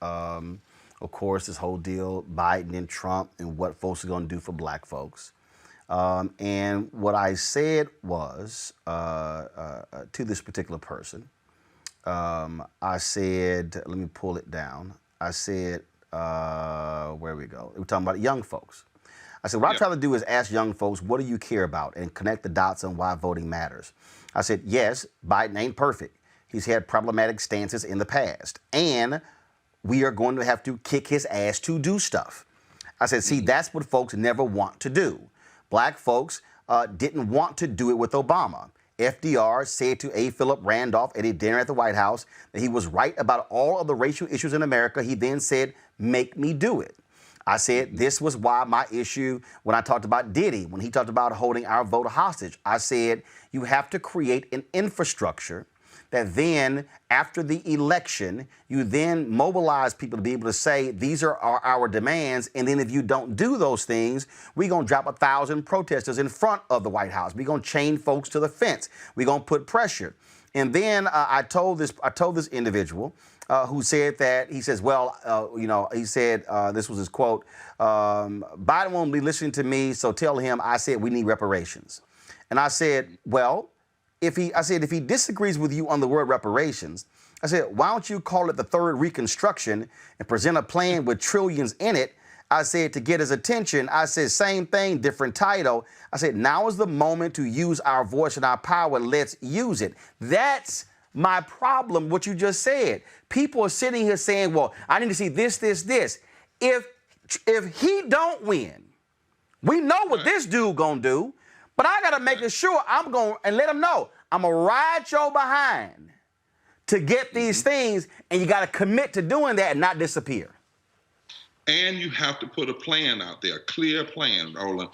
of course, this whole deal, Biden and Trump and what folks are going to do for black folks. And what I said was to this particular person, I said, let me pull it down. I said, where we go? We're talking about young folks. I said, what I try to do is ask young folks, what do you care about? And connect the dots on why voting matters. I said, yes, Biden ain't perfect. He's had problematic stances in the past. And we are going to have to kick his ass to do stuff. I said, see, that's what folks never want to do. Black folks didn't want to do it with Obama. FDR said to A. Philip Randolph at a dinner at the White House that he was right about all of the racial issues in America. He then said, make me do it. I said this was why my issue when I talked about Diddy, when he talked about holding our vote hostage. I said you have to create an infrastructure that then, after the election, you then mobilize people to be able to say, these are our demands, and then if you don't do those things, we're going to drop 1,000 protesters in front of the White House. We're going to chain folks to the fence. We're going to put pressure. And then I told this individual who said that, he says, well, he said, this was his quote, Biden won't be listening to me, so tell him I said we need reparations. And I said, well, if he disagrees with you on the word reparations, I said, why don't you call it the third Reconstruction and present a plan with trillions in it? I said, to get his attention. I said, same thing, different title. I said, now is the moment to use our voice and our power. Let's use it. That's my problem, what you just said. People are sitting here saying, well, I need to see this, this, this. If he don't win, we know what this dude gonna do. But I got to make sure I'm going and let them know I'm going to ride your behind to get these things. And you got to commit to doing that and not disappear. And you have to put a plan out there, a clear plan, Roland.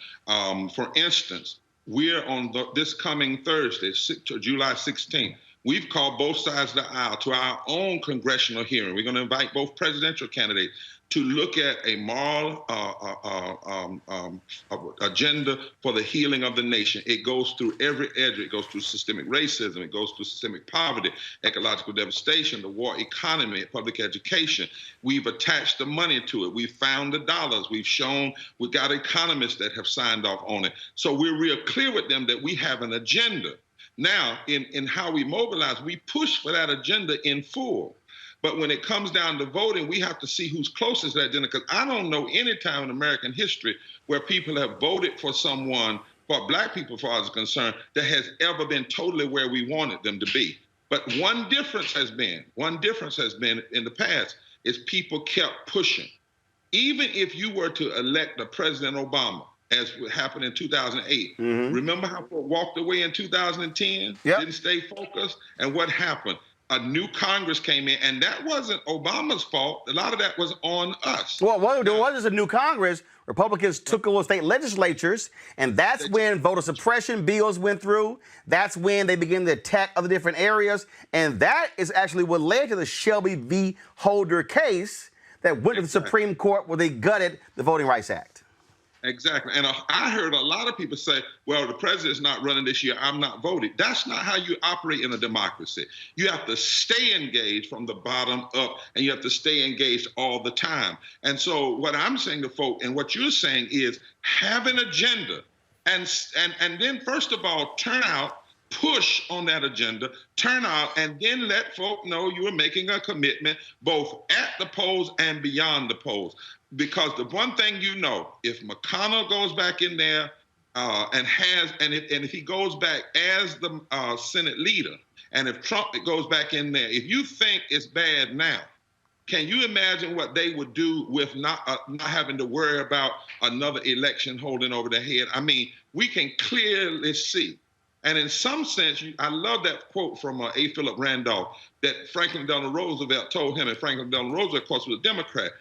For instance, we're on this coming Thursday, July 16th. We've called both sides of the aisle to our own congressional hearing. We're going to invite both presidential candidates to look at a moral agenda for the healing of the nation. It goes through every edge. It goes through systemic racism. It goes through systemic poverty, ecological devastation, the war economy, public education. We've attached the money to it. We've found the dollars. We've got economists that have signed off on it. So we're real clear with them that we have an agenda. Now, in how we mobilize, we push for that agenda in full. But when it comes down to voting, we have to see who's closest to that agenda, because I don't know any time in American history where people have voted for someone, for black people, as far as concerned, that has ever been totally where we wanted them to be. But one difference has been in the past is people kept pushing. Even if you were to elect a President Obama, as happened in 2008. Remember how people walked away in 2010? Didn't stay focused? And what happened? A new Congress came in, and that wasn't Obama's fault. A lot of that was on us. Well, there was a new Congress. Republicans took over state legislatures, and that's when voter suppression bills went through. That's when they began to attack other different areas. And that is actually what led to the Shelby v. Holder case that went to the Supreme Court where they gutted the Voting Rights Act. Exactly. And I heard a lot of people say, well, the president's not running this year, I'm not voting. That's not how you operate in a democracy. You have to stay engaged from the bottom up, and you have to stay engaged all the time. And so what I'm saying to folk, and what you're saying is have an agenda, and then first of all, turn out, push on that agenda, turn out, and then let folk know you are making a commitment both at the polls and beyond the polls. Because the one thing you know, if McConnell goes back in there if he goes back as the Senate leader, and if Trump goes back in there, if you think it's bad now, can you imagine what they would do with not having to worry about another election holding over their head? I mean, we can clearly see. And in some sense, I love that quote from A. Philip Randolph that Franklin Delano Roosevelt told him, and Franklin Delano Roosevelt, of course, was a Democrat.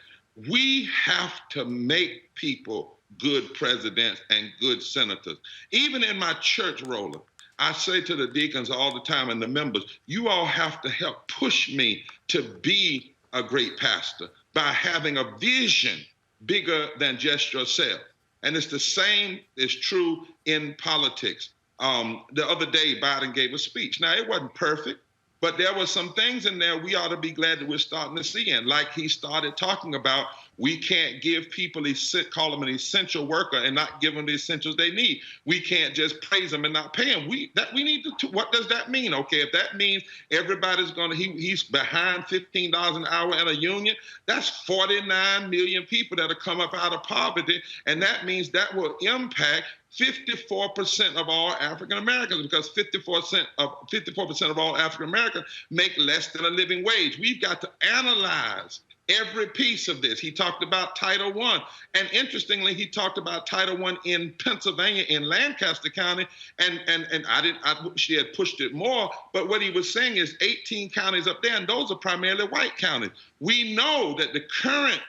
We have to make people good presidents and good senators. Even in my church, Roland, I say to the deacons all the time and the members, you all have to help push me to be a great pastor by having a vision bigger than just yourself. And it's the same is true in politics. The other day, Biden gave a speech. Now, it wasn't perfect, but there were some things in there we ought to be glad that we're starting to see. And like he started talking about, we can't give people, call them an essential worker and not give them the essentials they need. We can't just praise them and not pay them. We need to, what does that mean? Okay, if that means everybody's he's behind $15 an hour in a union, that's 49 million people that have come up out of poverty. And that means that will impact 54% of all African Americans, because 54% of all African Americans make less than a living wage. We've got to analyze every piece of this. He talked about Title I. And interestingly, he talked about Title I in Pennsylvania, in Lancaster County. And I wish he had pushed it more. But what he was saying is 18 counties up there, and those are primarily white counties. We know that the current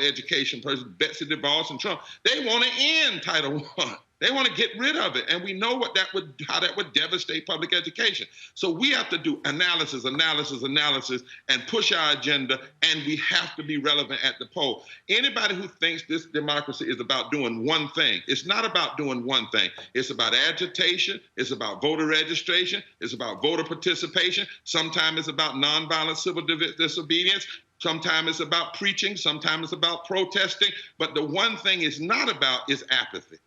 education person, Betsy DeVos and Trump, they want to end Title I. They want to get rid of it. And we know how that would devastate public education. So we have to do analysis, and push our agenda, and we have to be relevant at the poll. Anybody who thinks this democracy is about doing one thing, it's not about doing one thing. It's about agitation. It's about voter registration. It's about voter participation. Sometimes it's about nonviolent civil disobedience. Sometimes it's about preaching. Sometimes it's about protesting. But the one thing it's not about is apathy.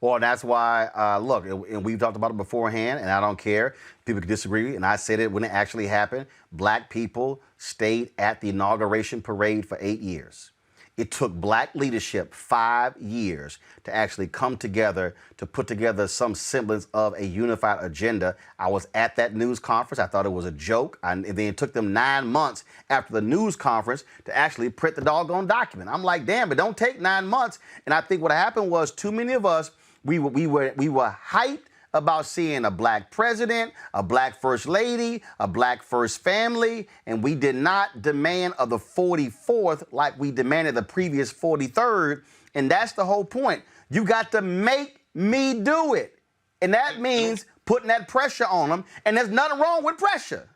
Well, that's why, look, and we've talked about it beforehand, and I don't care. People can disagree, and I said it when it actually happened. Black people stayed at the inauguration parade for 8 years. It took black leadership 5 years to actually come together, to put together some semblance of a unified agenda. I was at that news conference. I thought it was a joke. And then it took them 9 months after the news conference to actually print the doggone document. I'm like, damn, it don't take 9 months. And I think what happened was too many of us, we were hyped about seeing a black president, a black first lady, a black first family, and we did not demand of the 44th like we demanded the previous 43rd. And that's the whole point. You got to make me do it. And that means putting that pressure on them. And there's nothing wrong with pressure.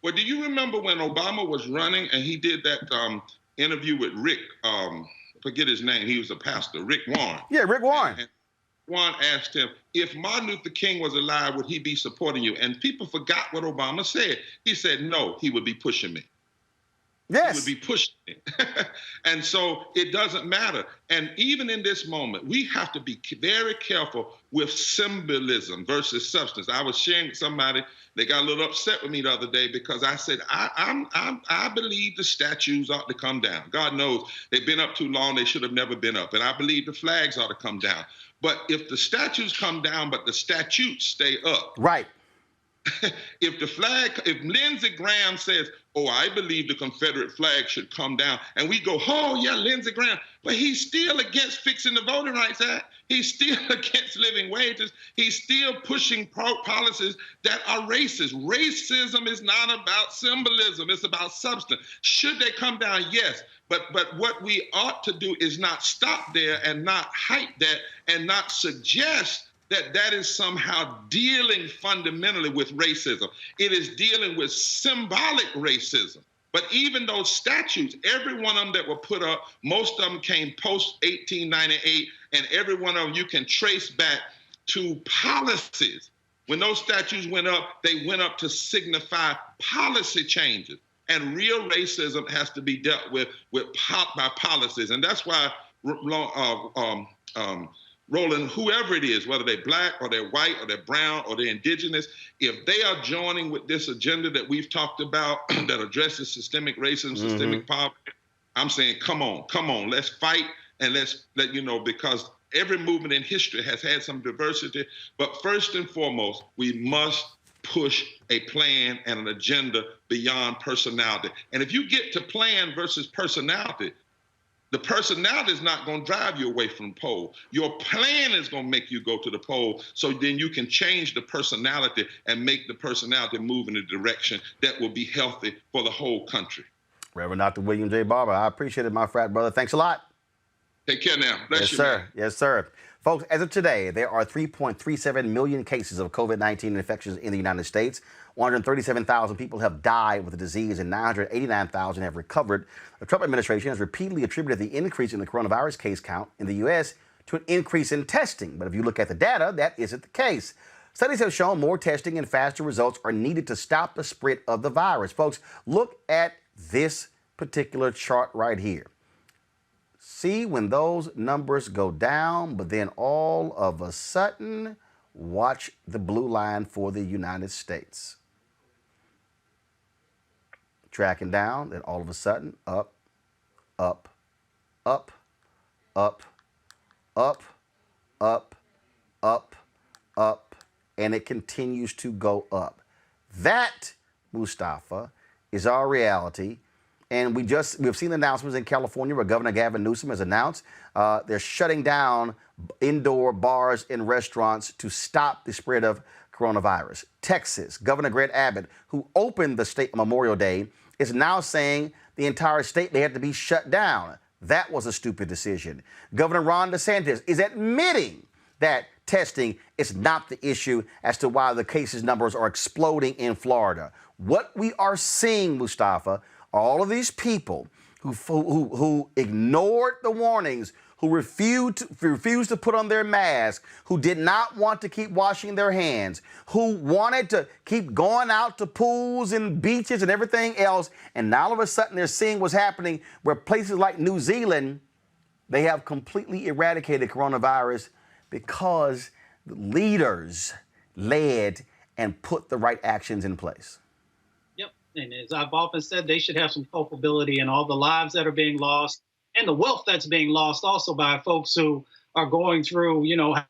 Well, do you remember when Obama was running and he did that interview with Rick, forget his name, he was a pastor, Rick Warren. Yeah, Rick Warren. And Warren asked him, if Martin Luther King was alive, would he be supporting you? And people forgot what Obama said. He said, no, he would be pushing me. Yes. He would be pushing me. And so it doesn't matter. And even in this moment, we have to be very careful with symbolism versus substance. I was sharing with somebody, they got a little upset with me the other day because I said, I believe the statues ought to come down. God knows they've been up too long. They should have never been up. And I believe the flags ought to come down. But if the statues come down, but the statutes stay up. Right. If Lindsey Graham says, oh, I believe the Confederate flag should come down, and we go, oh, yeah, Lindsey Graham, but he's still against fixing the Voting Rights Act. He's still against living wages. He's still pushing policies that are racist. Racism is not about symbolism. It's about substance. Should they come down? Yes. But what we ought to do is not stop there and not hype that and not suggest that is somehow dealing fundamentally with racism. It is dealing with symbolic racism. But even those statutes, every one of them that were put up, most of them came post 1898, and every one of them you can trace back to policies. When those statutes went up, they went up to signify policy changes. And real racism has to be dealt with by policies. And that's why Roland, whoever it is, whether they're black or they're white or they're brown or they're indigenous, if they are joining with this agenda that we've talked about that addresses systemic racism, systemic poverty, I'm saying, come on, let's fight and let's let you know, because every movement in history has had some diversity. But first and foremost, we must push a plan and an agenda beyond personality. And if you get to plan versus personality, the personality is not going to drive you away from the poll. Your plan is going to make you go to the poll, so then you can change the personality and make the personality move in a direction that will be healthy for the whole country. Reverend Dr. William J. Barber, I appreciate it, my frat brother. Thanks a lot. Take care now. Bless yes, you, sir. Man. Yes, sir. Folks, as of today, there are 3.37 million cases of COVID-19 infections in the United States. 137,000 people have died with the disease and 989,000 have recovered. The Trump administration has repeatedly attributed the increase in the coronavirus case count in the U.S. to an increase in testing. But if you look at the data, that isn't the case. Studies have shown more testing and faster results are needed to stop the spread of the virus. Folks, look at this particular chart right here. See when those numbers go down, but then all of a sudden, watch the blue line for the United States. Tracking down, then all of a sudden, up, up, up, up, up, up, up, up, and it continues to go up. That, Mustafa, is our reality. And we've seen announcements in California where Governor Gavin Newsom has announced they're shutting down indoor bars and restaurants to stop the spread of coronavirus. Texas, Governor Greg Abbott, who opened the state on Memorial Day, is now saying the entire state may have to be shut down. That was a stupid decision. Governor Ron DeSantis is admitting that testing is not the issue as to why the cases numbers are exploding in Florida. What we are seeing, Mustafa, all of these people who ignored the warnings, who refused to put on their mask, who did not want to keep washing their hands, who wanted to keep going out to pools and beaches and everything else, and now all of a sudden they're seeing what's happening where places like New Zealand, they have completely eradicated coronavirus because the leaders led and put the right actions in place. And as I've often said, they should have some culpability in all the lives that are being lost and the wealth that's being lost also by folks who are going through,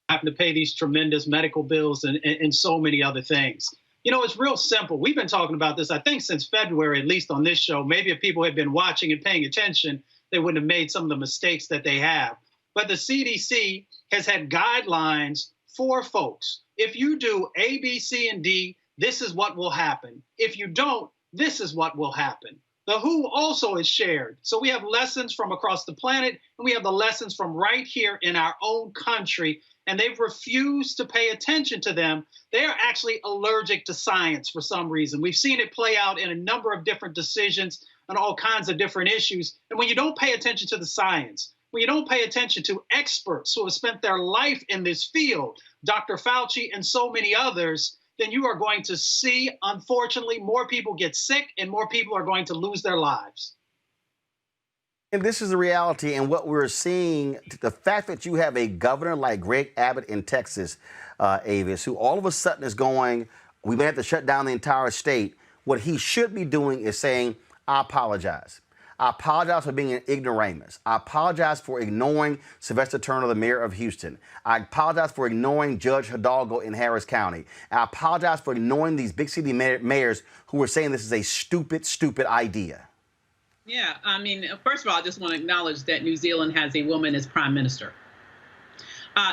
having to pay these tremendous medical bills and so many other things. It's real simple. We've been talking about this, I think, since February, at least on this show. Maybe if people had been watching and paying attention, they wouldn't have made some of the mistakes that they have. But the CDC has had guidelines for folks. If you do A, B, C, and D, this is what will happen. If you don't, this is what will happen. The WHO also is shared. So we have lessons from across the planet, and we have the lessons from right here in our own country, and they've refused to pay attention to them. They're actually allergic to science for some reason. We've seen it play out in a number of different decisions on all kinds of different issues. And when you don't pay attention to the science, when you don't pay attention to experts who have spent their life in this field, Dr. Fauci and so many others, then you are going to see, unfortunately, more people get sick and more people are going to lose their lives. And this is the reality. And what we're seeing, the fact that you have a governor like Greg Abbott in Texas, Avis, who all of a sudden is going, we may have to shut down the entire state. What he should be doing is saying, I apologize. I apologize for being an ignoramus. I apologize for ignoring Sylvester Turner, the mayor of Houston. I apologize for ignoring Judge Hidalgo in Harris County. I apologize for ignoring these big city mayors who were saying this is a stupid, stupid idea. Yeah, first of all, I just want to acknowledge that New Zealand has a woman as prime minister.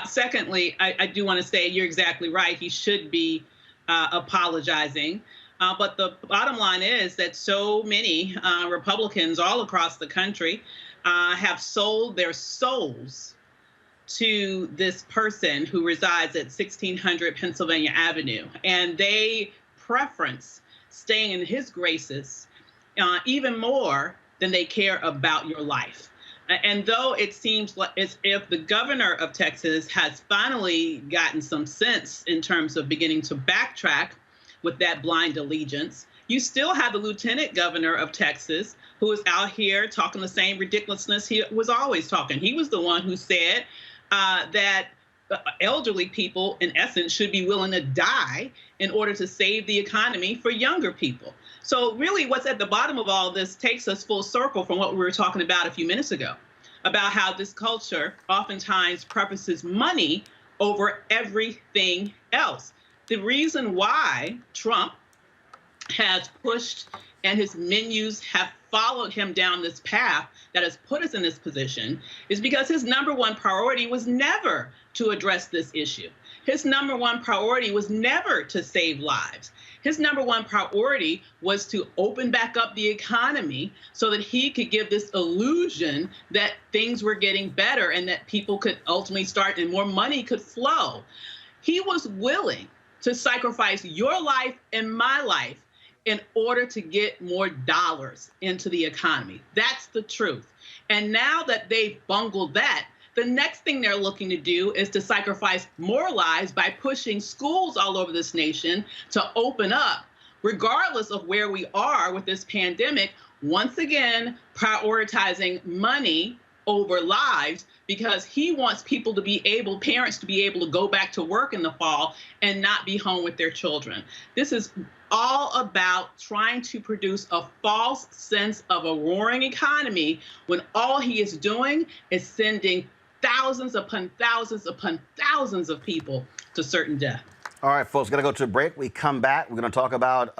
Secondly, I do want to say you're exactly right. He should be apologizing. But the bottom line is that so many Republicans all across the country have sold their souls to this person who resides at 1600 Pennsylvania Avenue. And they preference staying in his graces even more than they care about your life. And though it seems like as if the governor of Texas has finally gotten some sense in terms of beginning to backtrack with that blind allegiance, you still have the lieutenant governor of Texas who is out here talking the same ridiculousness he was always talking. He was the one who said that elderly people, in essence, should be willing to die in order to save the economy for younger people. So really what's at the bottom of all this takes us full circle from what we were talking about a few minutes ago, about how this culture oftentimes prefaces money over everything else. The reason why Trump has pushed and his menus have followed him down this path that has put us in this position is because his number one priority was never to address this issue. His number one priority was never to save lives. His number one priority was to open back up the economy so that he could give this illusion that things were getting better and that people could ultimately start and more money could flow. He was willing to sacrifice your life and my life in order to get more dollars into the economy. That's the truth. And now that they've bungled that, the next thing they're looking to do is to sacrifice more lives by pushing schools all over this nation to open up, regardless of where we are with this pandemic, once again, prioritizing money over lives because he wants people to be able, parents to be able to go back to work in the fall and not be home with their children. This is all about trying to produce a false sense of a roaring economy when all he is doing is sending thousands upon thousands upon thousands of people to certain death. All right, folks, going to go to a break. We come back. We're going to talk about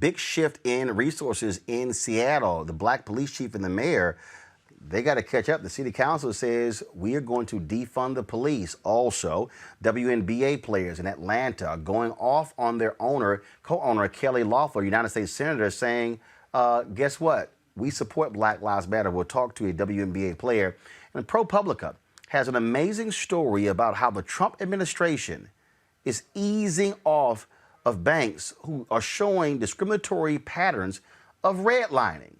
big shift in resources in Seattle. The black police chief and the mayor, they got to catch up. The city council says we are going to defund the police. Also, WNBA players in Atlanta are going off on their co-owner, Kelly Loeffler, United States Senator, saying, guess what? We support Black Lives Matter. We'll talk to a WNBA player. And ProPublica has an amazing story about how the Trump administration is easing off of banks who are showing discriminatory patterns of redlining.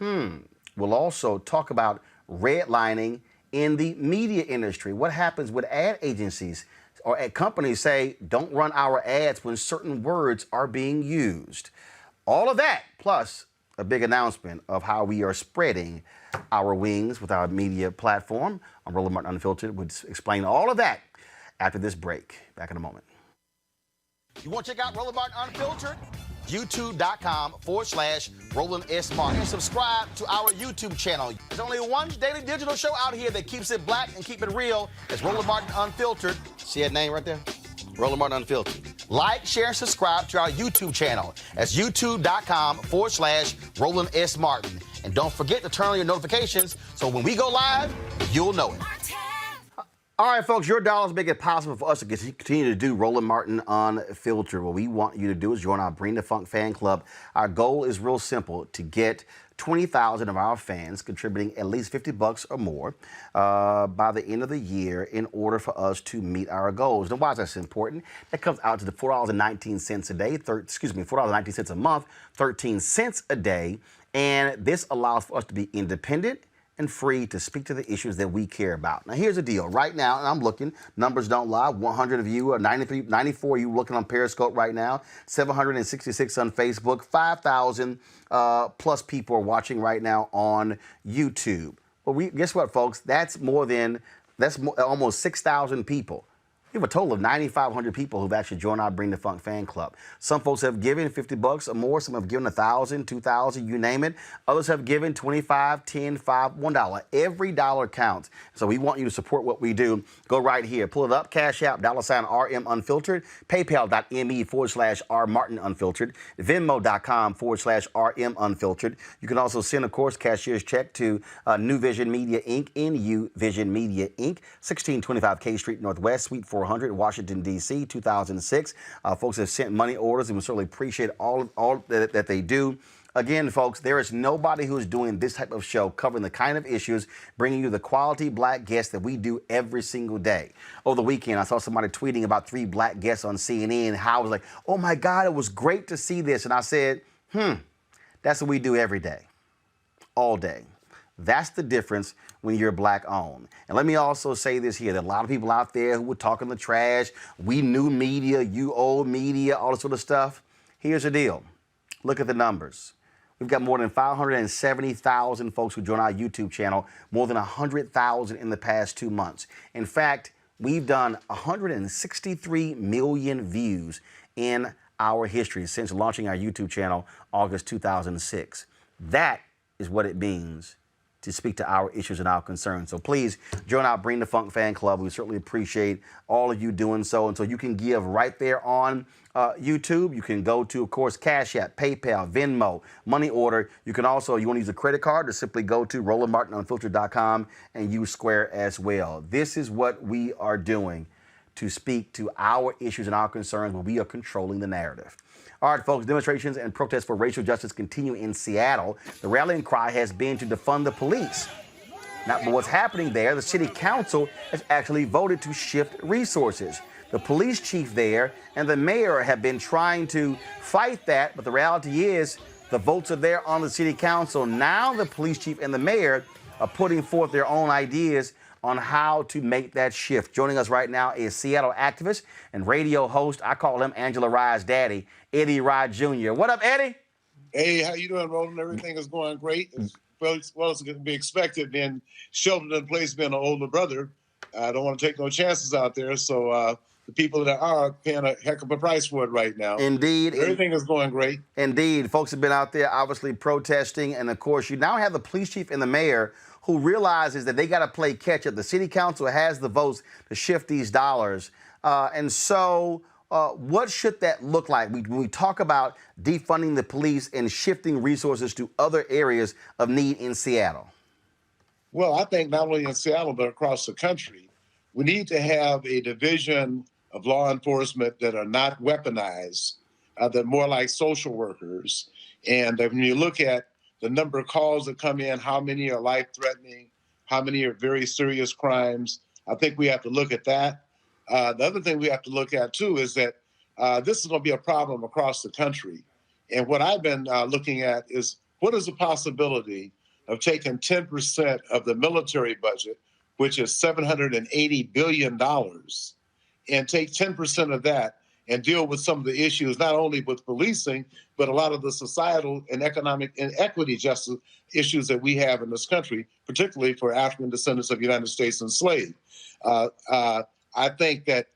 We'll also talk about redlining in the media industry. What happens when ad agencies or ad companies say, don't run our ads when certain words are being used. All of that, plus a big announcement of how we are spreading our wings with our media platform on Roland Martin Unfiltered. We'll explain all of that after this break. Back in a moment. You want to check out Roland Martin Unfiltered? YouTube.com/Roland S. Martin. And subscribe to our YouTube channel. There's only one daily digital show out here that keeps it black and keep it real. It's Roland Martin Unfiltered. See that name right there? Roland Martin Unfiltered. Like, share, and subscribe to our YouTube channel. That's youtube.com/Roland S. Martin. And don't forget to turn on your notifications so when we go live, you'll know it. All right, folks, your dollars make it possible for us to continue to do Roland Martin Unfiltered. What we want you to do is join our Bring the Funk fan club. Our goal is real simple, to get 20,000 of our fans contributing at least $50 or more by the end of the year in order for us to meet our goals. Now, why is that important? That comes out to the $4.19 a day, $4.19 a month, 13 cents a day. And this allows for us to be independent and free to speak to the issues that we care about. Now, here's the deal. Right now, and I'm looking, numbers don't lie, 100 of you, or 94 of you looking on Periscope right now, 766 on Facebook, 5,000 plus people are watching right now on YouTube. Well, guess what, folks? That's almost 6,000 people. We have a total of 9,500 people who've actually joined our Bring the Funk fan club. Some folks have given $50 or more. Some have given $1,000, $2,000, you name it. Others have given $25, $10, $5, $1. Every dollar counts. So we want you to support what we do. Go right here. Pull it up. Cash App, $RM Unfiltered. PayPal.me/R Martin Unfiltered. Venmo.com/RM Unfiltered. You can also send, of course, cashier's check to New Vision Media Inc. NU Vision Media Inc. 1625 K Street Northwest, Suite 400, Washington, D.C., 2006. Folks have sent money orders, and we certainly appreciate all that they do. Again, folks, there is nobody who is doing this type of show, covering the kind of issues, bringing you the quality black guests that we do every single day. Over the weekend, I saw somebody tweeting about 3 black guests on CNN, and how I was like, oh my God, it was great to see this. And I said, That's what we do every day, all day. That's the difference when you're black owned. And let me also say this here, that a lot of people out there who were talking the trash, we new media, you old media, all this sort of stuff. Here's the deal. Look at the numbers. We've got more than 570,000 folks who join our YouTube channel, more than 100,000 in the past 2 months. In fact, we've done 163 million views in our history since launching our YouTube channel August 2006. That is what it means to speak to our issues and our concerns. So please join our Bring the Funk fan club. We certainly appreciate all of you doing so. And so you can give right there on YouTube. You can go to, of course, Cash App, PayPal, Venmo, money order. You can also, you want to use a credit card, to simply go to RolandMartinUnfiltered.com and use Square as well. This is what we are doing to speak to our issues and our concerns when we are controlling the narrative. All right, folks, demonstrations and protests for racial justice continue in Seattle. The rallying cry has been to defund the police. Now, but what's happening there, the city council has actually voted to shift resources. The police chief there and the mayor have been trying to fight that, but the reality is the votes are there on the city council. Now the police chief and the mayor are putting forth their own ideas on how to make that shift. Joining us right now is Seattle activist and radio host, I call him Angela Rye's daddy, Eddie Rye Jr. What up, Eddie? Hey, how you doing, Roland? Everything is going great. As well as it can be expected, being sheltered in place, being an older brother. I don't want to take no chances out there, so the people that are paying a heck of a price for it right now. Indeed. Everything is going great. Indeed. Folks have been out there obviously protesting, and of course you now have the police chief and the mayor who realizes that they got to play catch up. The city council has the votes to shift these dollars. And so what should that look like? When we talk about defunding the police and shifting resources to other areas of need in Seattle. Well, I think not only in Seattle, but across the country, we need to have a division of law enforcement that are not weaponized, that are more like social workers. And when you look at the number of calls that come in, how many are life-threatening, how many are very serious crimes, I think we have to look at that. The other thing we have to look at, too, is that this is going to be a problem across the country. And what I've been looking at is what is the possibility of taking 10% of the military budget, which is $780 billion, and take 10% of that and deal with some of the issues, not only with policing, but a lot of the societal and economic inequity justice issues that we have in this country, particularly for African descendants of United States enslaved. I think that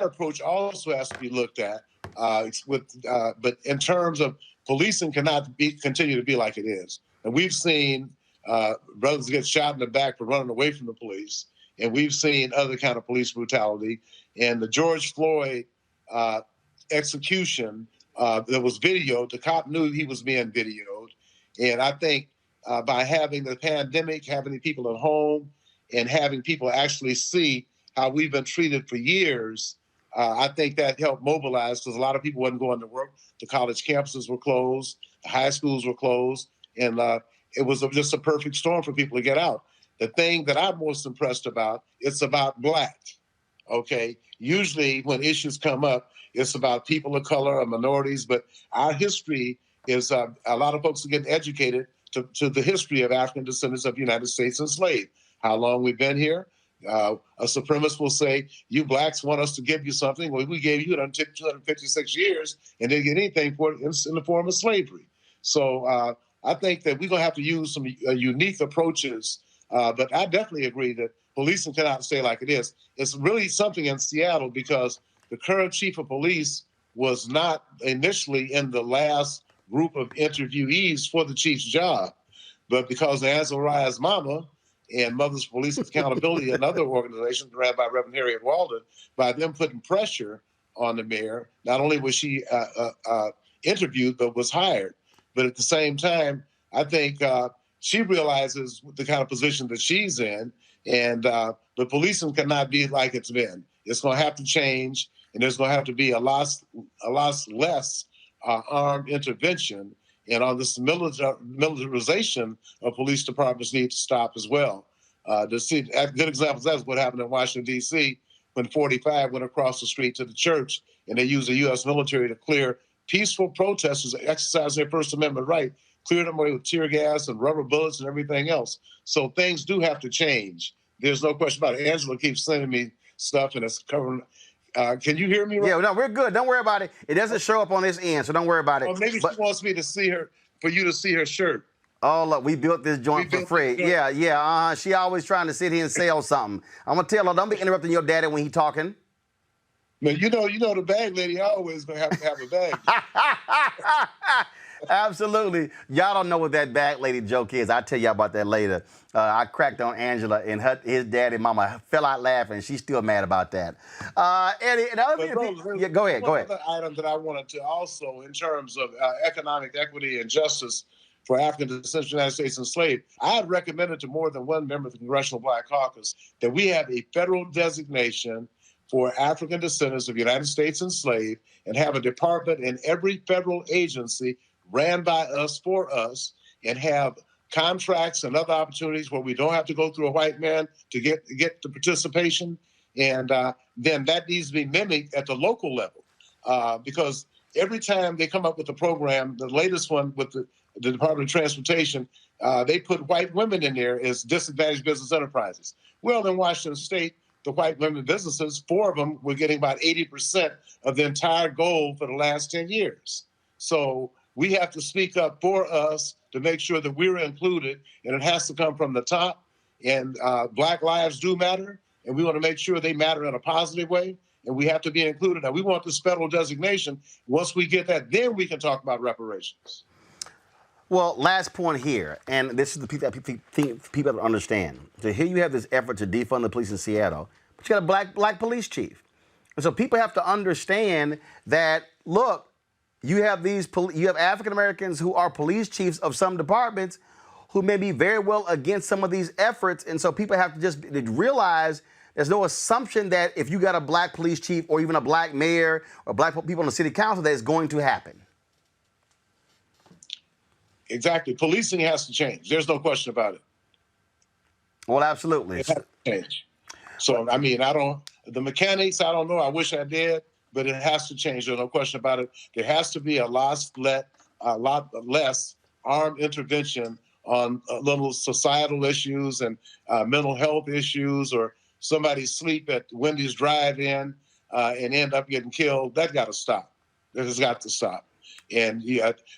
approach also has to be looked at. But in terms of policing cannot continue to be like it is. And we've seen brothers get shot in the back for running away from the police. And we've seen other kind of police brutality. And the George Floyd execution that was videoed, the cop knew he was being videoed. And I think by having the pandemic, having the people at home, and having people actually see how we've been treated for years, I think that helped mobilize, because a lot of people wasn't going to work. The college campuses were closed, the high schools were closed, and it was just a perfect storm for people to get out. The thing that I'm most impressed about, it's about Black, okay? Usually when issues come up, it's about people of color or minorities, but our history is a lot of folks are getting educated to the history of African descendants of United States enslaved, how long we've been here. A supremacist will say, you Blacks want us to give you something. Well, we gave you it until 256 years and didn't get anything for it in the form of slavery. So I think that we're going to have to use some unique approaches. But I definitely agree that policing cannot stay like it is. It's really something in Seattle because the current chief of police was not initially in the last group of interviewees for the chief's job. But because of Azariah's mama and Mothers for Police Accountability, another organization ran by Reverend Harriet Walden, by them putting pressure on the mayor, not only was she interviewed, but was hired. But at the same time, I think she realizes the kind of position that she's in, and the policing cannot be like it's been. It's going to have to change, and there's going to have to be a lot less armed intervention. And on this militarization of police departments need to stop as well. To see good examples of that is what happened in Washington, D.C. when 45 went across the street to the church, and they used the U.S. military to clear peaceful protesters exercising their First Amendment right cleared them away with tear gas and rubber bullets and everything else. So things do have to change. There's no question about it. Angela keeps sending me stuff, and it's covering. Can you hear me? Yeah, no, we're good. Don't worry about it. It doesn't show up on this end, so don't worry about it. Or maybe she wants me to see her, for you to see her shirt. Oh, look, we built this joint for free. Yeah. She always trying to sit here and sell something. I'm gonna tell her, don't be interrupting your daddy when he talking. Man, you know the bag lady always gonna have to have a bag. Absolutely. Y'all don't know what that bag lady joke is. I'll tell y'all about that later. I cracked on Angela, and his daddy mama fell out laughing. She's still mad about that. Eddie, another thing. Yeah, go ahead. Another item that I wanted to also, in terms of economic equity and justice for African descendants of the United States enslaved, I had recommended to more than one member of the Congressional Black Caucus that we have a federal designation for African descendants of the United States enslaved and have a department in every federal agency ran by us for us, and have contracts and other opportunities where we don't have to go through a white man to get the participation. And then that needs to be mimicked at the local level, because every time they come up with a program, the latest one with the Department of Transportation, they put white women in there as disadvantaged business enterprises. Well, in Washington State, the white women businesses, 4 of them were getting about 80% of the entire goal for the last 10 years. So we have to speak up for us to make sure that we're included, and it has to come from the top. And Black lives do matter, and we want to make sure they matter in a positive way, and we have to be included. Now, we want this federal designation. Once we get that, then we can talk about reparations. Well, last point here, and this is the people that people don't understand. So here you have this effort to defund the police in Seattle, but you got a black police chief. And so people have to understand that, look, you have African Americans who are police chiefs of some departments who may be very well against some of these efforts. And so people have to just realize there's no assumption that if you got a black police chief or even a black mayor or black people on the city council, that it's going to happen. Exactly. Policing has to change. There's no question about it. Well, absolutely. It has to change. So, I mean, the mechanics, I don't know. I wish I did, but it has to change. There's no question about it. There has to be a lot less armed intervention on little societal issues and mental health issues, or somebody sleep at Wendy's drive-in and end up getting killed. That got to stop. That has got to stop. And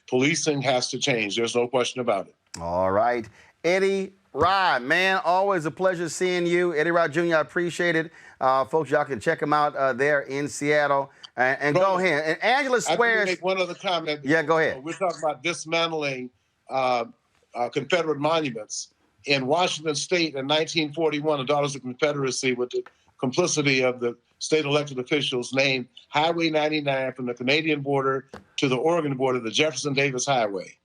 policing has to change. There's no question about it. All right. Eddie Rye, man, always a pleasure seeing you. Eddie Rye Jr., I appreciate it. Folks, y'all can check him out there in Seattle. And go ahead. And Angela swears. I can make one other comment. Yeah, go ahead. We're talking about dismantling Confederate monuments. In Washington State in 1941, the Daughters of Confederacy, with the complicity of the state elected officials, named Highway 99 from the Canadian border to the Oregon border, the Jefferson Davis Highway.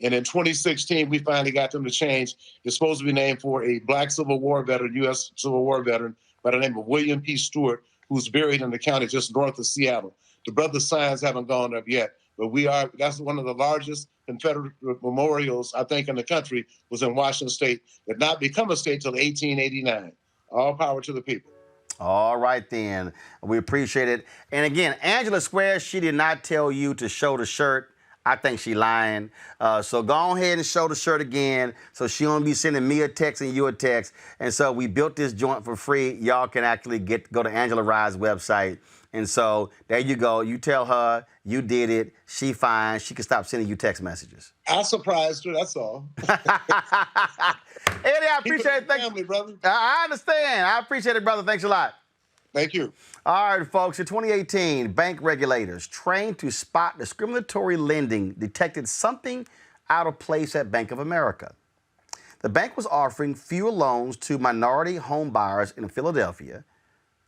And in 2016, we finally got them to change. It's supposed to be named for a black Civil War veteran, U.S. Civil War veteran, by the name of William P. Stewart, who's buried in the county just north of Seattle. The brother's signs haven't gone up yet, but that's one of the largest Confederate memorials, I think, in the country, was in Washington State. Did not become a state till 1889. All power to the people. All right, then. We appreciate it. And again, Angela swears she did not tell you to show the shirt. I think she lying. So go ahead and show the shirt again, so she won't be sending me a text and you a text. And so we built this joint for free. Y'all can actually go to Angela Rye's website. And so there you go. You tell her you did it. She fine. She can stop sending you text messages. I surprised her. That's all. Eddie, I appreciate it. Family, brother. I understand. I appreciate it, brother. Thanks a lot. Thank you. All right, folks. In 2018, bank regulators trained to spot discriminatory lending detected something out of place at Bank of America. The bank was offering fewer loans to minority home buyers in Philadelphia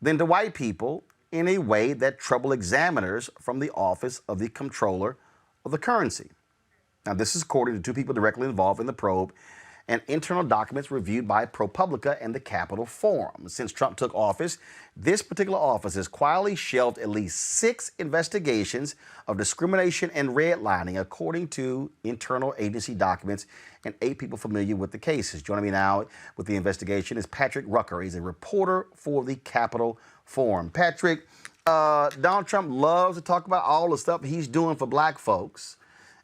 than to white people in a way that troubled examiners from the Office of the Comptroller of the Currency. Now, this is according to 2 people directly involved in the probe and internal documents reviewed by ProPublica and the Capitol Forum. Since Trump took office, this particular office has quietly shelved at least 6 investigations of discrimination and redlining, according to internal agency documents and 8 people familiar with the cases. Joining me now with the investigation is Patrick Rucker. He's a reporter for the Capitol Forum. Patrick, Donald Trump loves to talk about all the stuff he's doing for black folks.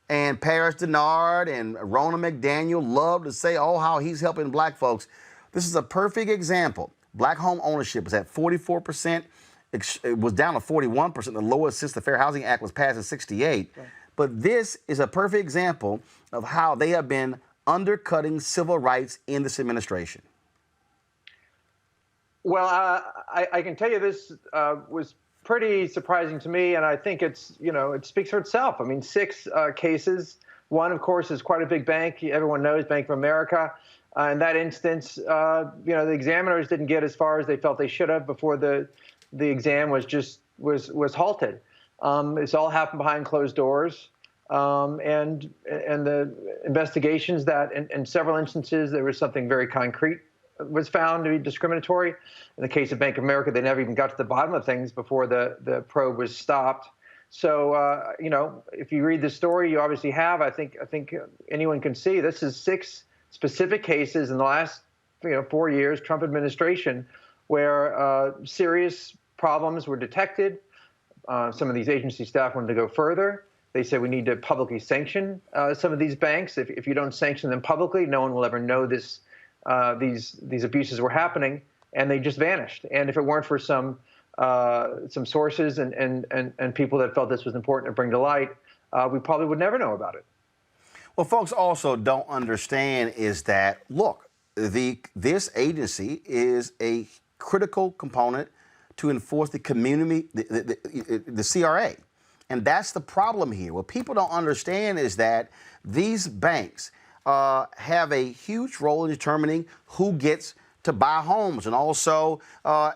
And Paris Denard and Roland McDaniel love to say, oh, how he's helping black folks. This is a perfect example. Black home ownership is at 44%. It was down to 41%, the lowest since the Fair Housing Act was passed in '68. Right. But this is a perfect example of how they have been undercutting civil rights in this administration. Well, I can tell you this was pretty surprising to me, and I think it's, it speaks for itself. I mean, 6 cases. One, of course, is quite a big bank. Everyone knows Bank of America. In that instance, the examiners didn't get as far as they felt they should have before the exam was halted. It's all happened behind closed doors, and the investigations that in several instances there was something very concrete was found to be discriminatory. In the case of Bank of America, they never even got to the bottom of things before the probe was stopped. So if you read the story, you obviously have. I think anyone can see this is 6 specific cases in the last 4 years, Trump administration, where serious problems were detected. Some of these agency staff wanted to go further. They said we need to publicly sanction some of these banks. If you don't sanction them publicly, no one will ever know these abuses were happening, and they just vanished. And if it weren't for some sources and people that felt this was important to bring to light, we probably would never know about it. Well, folks also don't understand is that, look, this agency is a critical component to enforce the community, the CRA. And that's the problem here. What people don't understand is that these banks have a huge role in determining who gets to buy homes, and also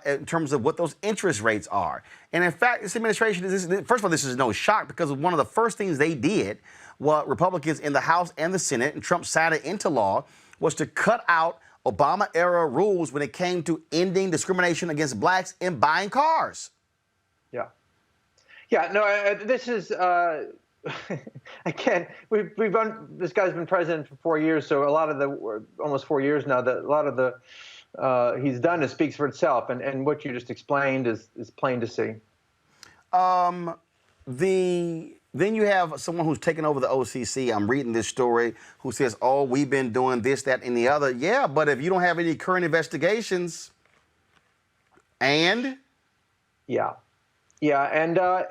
in terms of what those interest rates are. And in fact, this administration, first of all, this is no shock, because one of the first things they did, what Republicans in the House and the Senate, and Trump signed it into law, was to cut out Obama-era rules when it came to ending discrimination against blacks in buying cars. Yeah, no, this is, again, this guy's been president for 4 years, so a lot of almost 4 years now, a lot of the he's done is speaks for itself, and what you just explained is plain to see. Then you have someone who's taken over the OCC. I'm reading this story who says, oh, we've been doing this, that, and the other. Yeah, but if you don't have any current investigations, and? Yeah, and there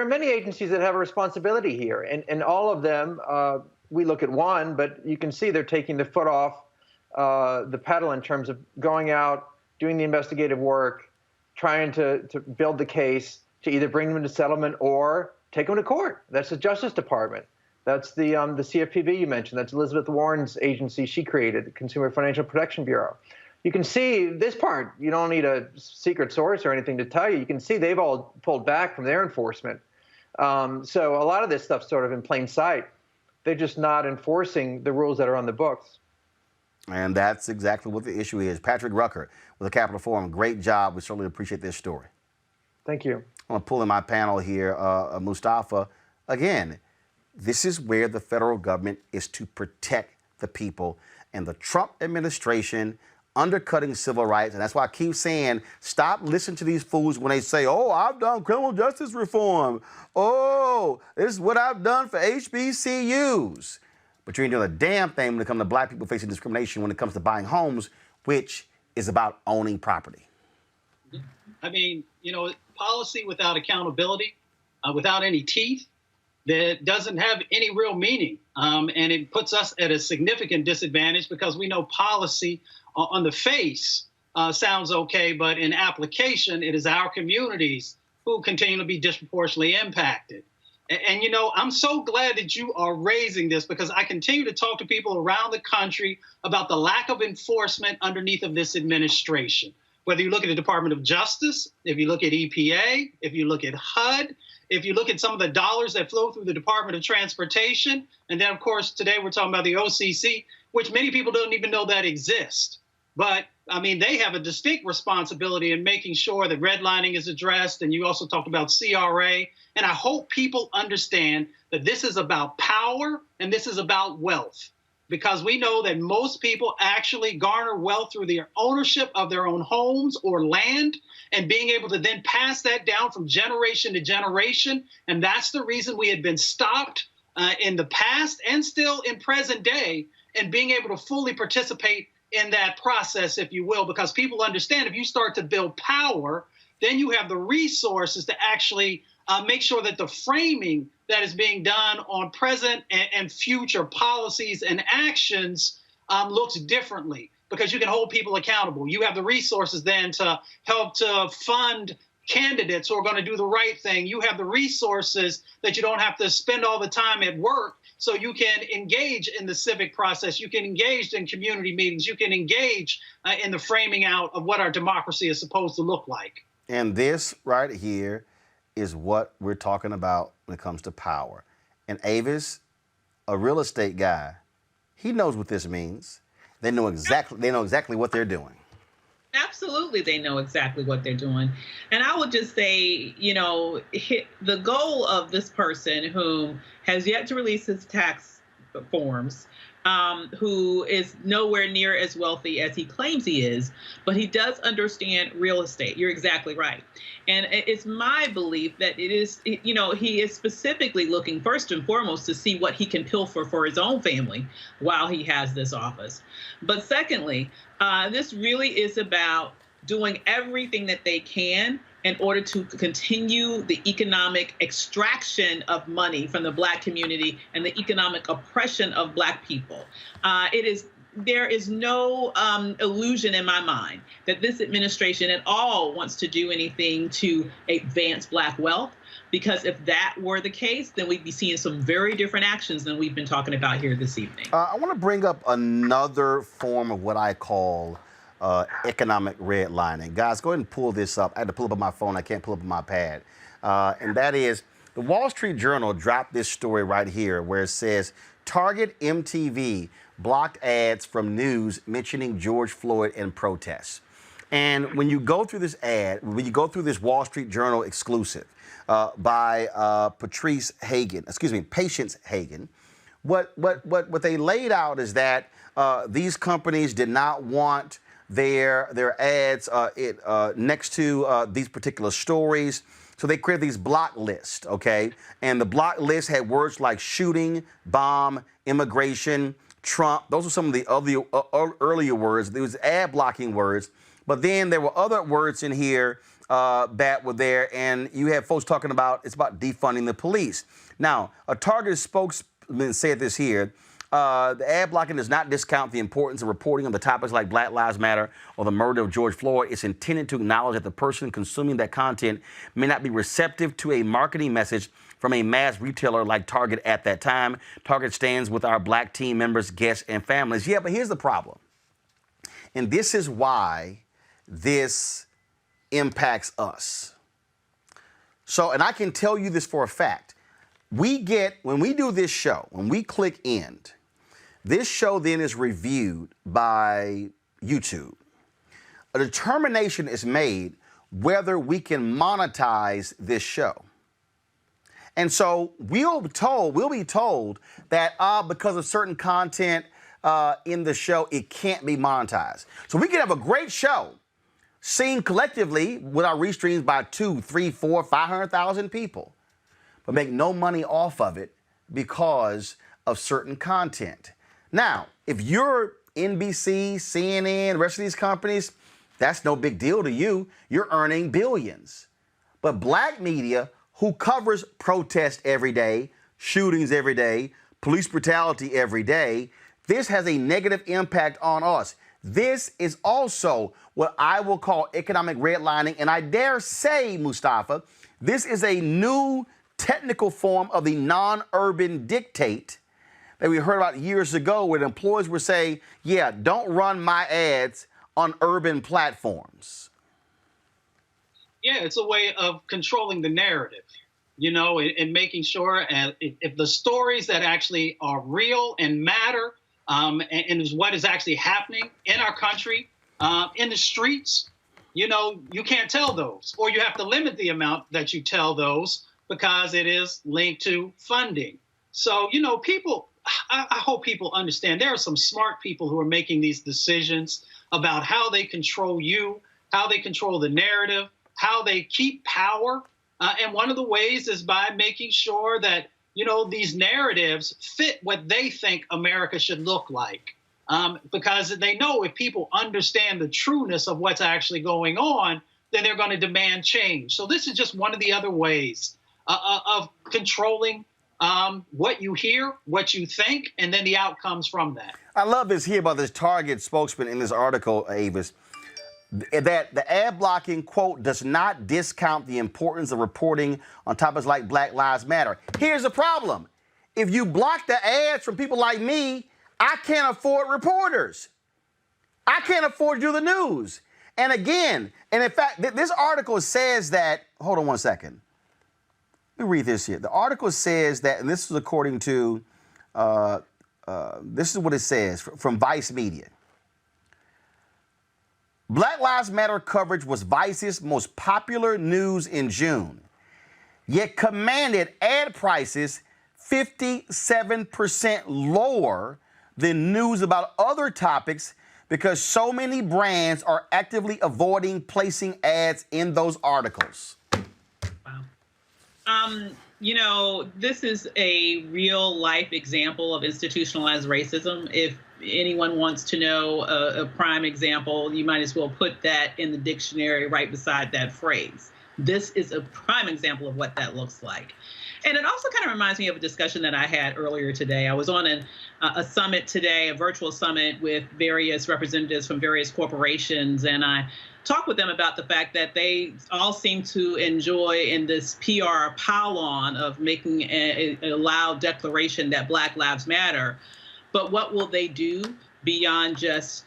are many agencies that have a responsibility here, and all of them, we look at one, but you can see they're taking the foot off the pedal in terms of going out, doing the investigative work, trying to build the case to either bring them into settlement or take them to court. That's the Justice Department. That's the CFPB you mentioned. That's Elizabeth Warren's agency she created, the Consumer Financial Protection Bureau. You can see this part. You don't need a secret source or anything to tell you. You can see they've all pulled back from their enforcement. So a lot of this stuff's sort of in plain sight. They're just not enforcing the rules that are on the books. And that's exactly what the issue is. Patrick Rucker with the Capitol Forum. Great job. We certainly appreciate this story. Thank you. I'm going to pull in my panel here, Mustafa. Again, this is where the federal government is to protect the people, and the Trump administration undercutting civil rights. And that's why I keep saying, stop listening to these fools when they say, oh, I've done criminal justice reform. Oh, this is what I've done for HBCUs. But you ain't doing a damn thing when it comes to black people facing discrimination when it comes to buying homes, which is about owning property. I mean, policy without accountability, without any teeth, that doesn't have any real meaning. And it puts us at a significant disadvantage because we know policy on the face sounds okay, but in application, it is our communities who continue to be disproportionately impacted. And I'm so glad that you are raising this, because I continue to talk to people around the country about the lack of enforcement underneath of this administration. Whether you look at the Department of Justice, if you look at EPA, if you look at HUD, if you look at some of the dollars that flow through the Department of Transportation, and then, of course, today we're talking about the OCC, which many people don't even know that exists. But, I mean, they have a distinct responsibility in making sure that redlining is addressed, and you also talked about CRA. And I hope people understand that this is about power and this is about wealth. because we know that most people actually garner wealth through their ownership of their own homes or land and being able to then pass that down from generation to generation. And that's the reason we had been stopped in the past and still in present day, and being able to fully participate in that process, if you will, because people understand if you start to build power, then you have the resources to actually make sure that the framing that is being done on present and future policies and actions looks differently, because you can hold people accountable. You have the resources then to help to fund candidates who are going to do the right thing. You have the resources that you don't have to spend all the time at work, so you can engage in the civic process. You can engage in community meetings. You can engage in the framing out of what our democracy is supposed to look like. And this right here is what we're talking about when it comes to power. And Avis, a real estate guy, he knows what this means. They know exactly what they're doing. Absolutely, they know exactly what they're doing. And I would just say, the goal of this person who has yet to release his tax forms, who is nowhere near as wealthy as he claims he is, but he does understand real estate. You're exactly right. And it's my belief that he is specifically looking first and foremost to see what he can pilfer for his own family while he has this office. But secondly, this really is about doing everything that they can in order to continue the economic extraction of money from the Black community and the economic oppression of Black people. There is no illusion in my mind that this administration at all wants to do anything to advance Black wealth, because if that were the case, then we'd be seeing some very different actions than we've been talking about here this evening. I want to bring up another form of what I call economic redlining. Guys, go ahead and pull this up. I had to pull up on my phone. I can't pull up on my pad. And that is, the Wall Street Journal dropped this story right here where it says, Target MTV blocked ads from news mentioning George Floyd and protests. And when you go through this Wall Street Journal exclusive by Patience Hagen, what they laid out is that these companies did not want their ads next to these particular stories. So they created these block lists, okay? And the block list had words like shooting, bomb, immigration, Trump. Those were some of the earlier words. There was ad blocking words. But then there were other words in here that were there, and you had folks talking about it's about defunding the police. Now, a Target spokesman said this here. The ad blocking does not discount the importance of reporting on the topics like Black Lives Matter or the murder of George Floyd. It's intended to acknowledge that the person consuming that content may not be receptive to a marketing message from a mass retailer like Target at that time. Target stands with our Black team members, guests, and families. Yeah, but here's the problem. And this is why this impacts us. So, and I can tell you this for a fact. When we do this show, when we click end, this show then is reviewed by YouTube. A determination is made whether we can monetize this show. And so we'll be told that because of certain content in the show, it can't be monetized. So we can have a great show seen collectively with our restreams by 2, 3, 4, 500,000 people, but make no money off of it because of certain content. Now, if you're NBC, CNN, the rest of these companies, that's no big deal to you. You're earning billions. But Black media, who covers protests every day, shootings every day, police brutality every day, this has a negative impact on us. This is also what I will call economic redlining. And I dare say, Mustafa, this is a new technical form of the non-urban dictate that we heard about years ago, where the employers would say, yeah, don't run my ads on urban platforms. Yeah, it's a way of controlling the narrative, and making sure if the stories that actually are real and matter and is what is actually happening in our country, in the streets, you can't tell those, or you have to limit the amount that you tell those because it is linked to funding. So, people I hope people understand there are some smart people who are making these decisions about how they control you, how they control the narrative, how they keep power. And one of the ways is by making sure that, these narratives fit what they think America should look like. Because they know if people understand the trueness of what's actually going on, then they're going to demand change. So this is just one of the other ways of controlling what you hear, what you think, and then the outcomes from that. I love this here about this Target spokesman in this article, Avis, that the ad blocking, quote, does not discount the importance of reporting on topics like Black Lives Matter. Here's the problem. If you block the ads from people like me, I can't afford reporters. I can't afford to do the news. And again, and in fact, this article says that, hold on one second. Let me read this here. The article says that, and this is according to, this is what it says from Vice Media. Black Lives Matter coverage was Vice's most popular news in June, yet commanded ad prices 57% lower than news about other topics because so many brands are actively avoiding placing ads in those articles. This is a real life example of institutionalized racism. If anyone wants to know a prime example, you might as well put that in the dictionary right beside that phrase. This is a prime example of what that looks like. And it also kind of reminds me of a discussion that I had earlier today. I was on a summit today, a virtual summit with various representatives from various corporations, and I talked with them about the fact that they all seem to enjoy in this PR pile-on of making a loud declaration that Black Lives Matter. But what will they do beyond just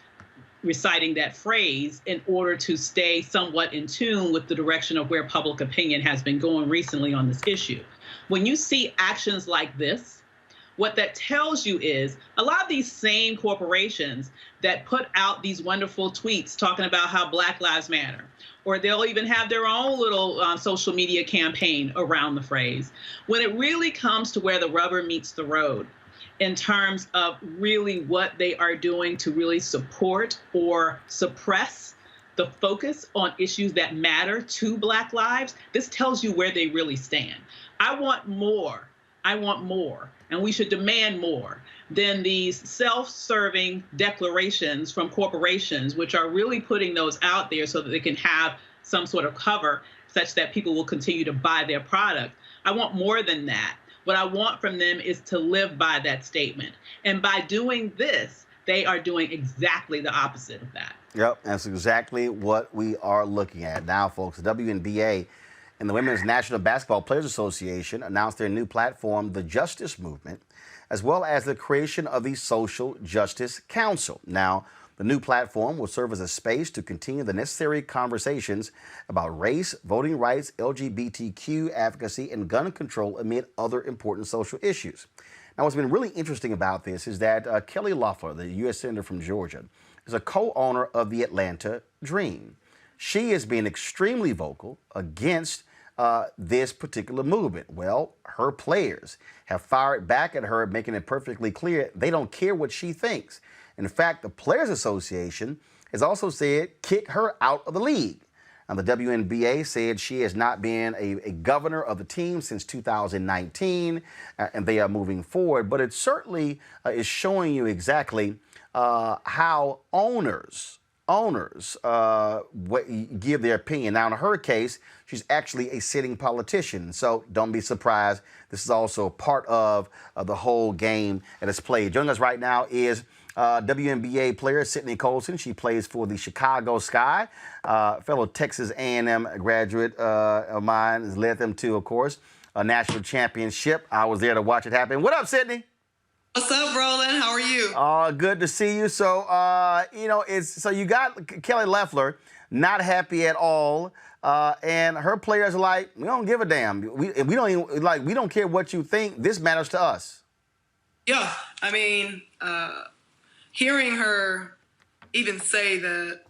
reciting that phrase in order to stay somewhat in tune with the direction of where public opinion has been going recently on this issue? When you see actions like this, what that tells you is a lot of these same corporations that put out these wonderful tweets talking about how Black Lives Matter, or they'll even have their own little social media campaign around the phrase. When it really comes to where the rubber meets the road, in terms of really what they are doing to really support or suppress the focus on issues that matter to Black lives, this tells you where they really stand. I want more, and we should demand more than these self-serving declarations from corporations, which are really putting those out there so that they can have some sort of cover such that people will continue to buy their product. I want more than that. What I want from them is to live by that statement. And by doing this, they are doing exactly the opposite of that. Yep, that's exactly what we are looking at. Now, folks, the WNBA and the Women's National Basketball Players Association announced their new platform, the Justice Movement, as well as the creation of the Social Justice Council. Now, the new platform will serve as a space to continue the necessary conversations about race, voting rights, LGBTQ advocacy, and gun control amid other important social issues. Now, what's been really interesting about this is that Kelly Loeffler, the U.S. Senator from Georgia, is a co-owner of the Atlanta Dream. She has been extremely vocal against this particular movement. Well, her players have fired back at her, making it perfectly clear they don't care what she thinks. In fact, the Players Association has also said kick her out of the league. Now, the WNBA said she has not been a governor of the team since 2019, and they are moving forward. But it certainly is showing you exactly how owners give their opinion. Now, in her case, she's actually a sitting politician, so don't be surprised. This is also part of the whole game that is played. Joining us right now is WNBA player Sydney Colson. She plays for the Chicago Sky. Fellow Texas A&M graduate of mine has led them to, of course, a national championship. I was there to watch it happen. What up, Sydney? What's up, Roland? How are you? Good to see you. So, so you got Kelly Loeffler not happy at all, and her players are like, we don't give a damn. We don't even we don't care what you think. This matters to us. Yeah, I mean, hearing her even say that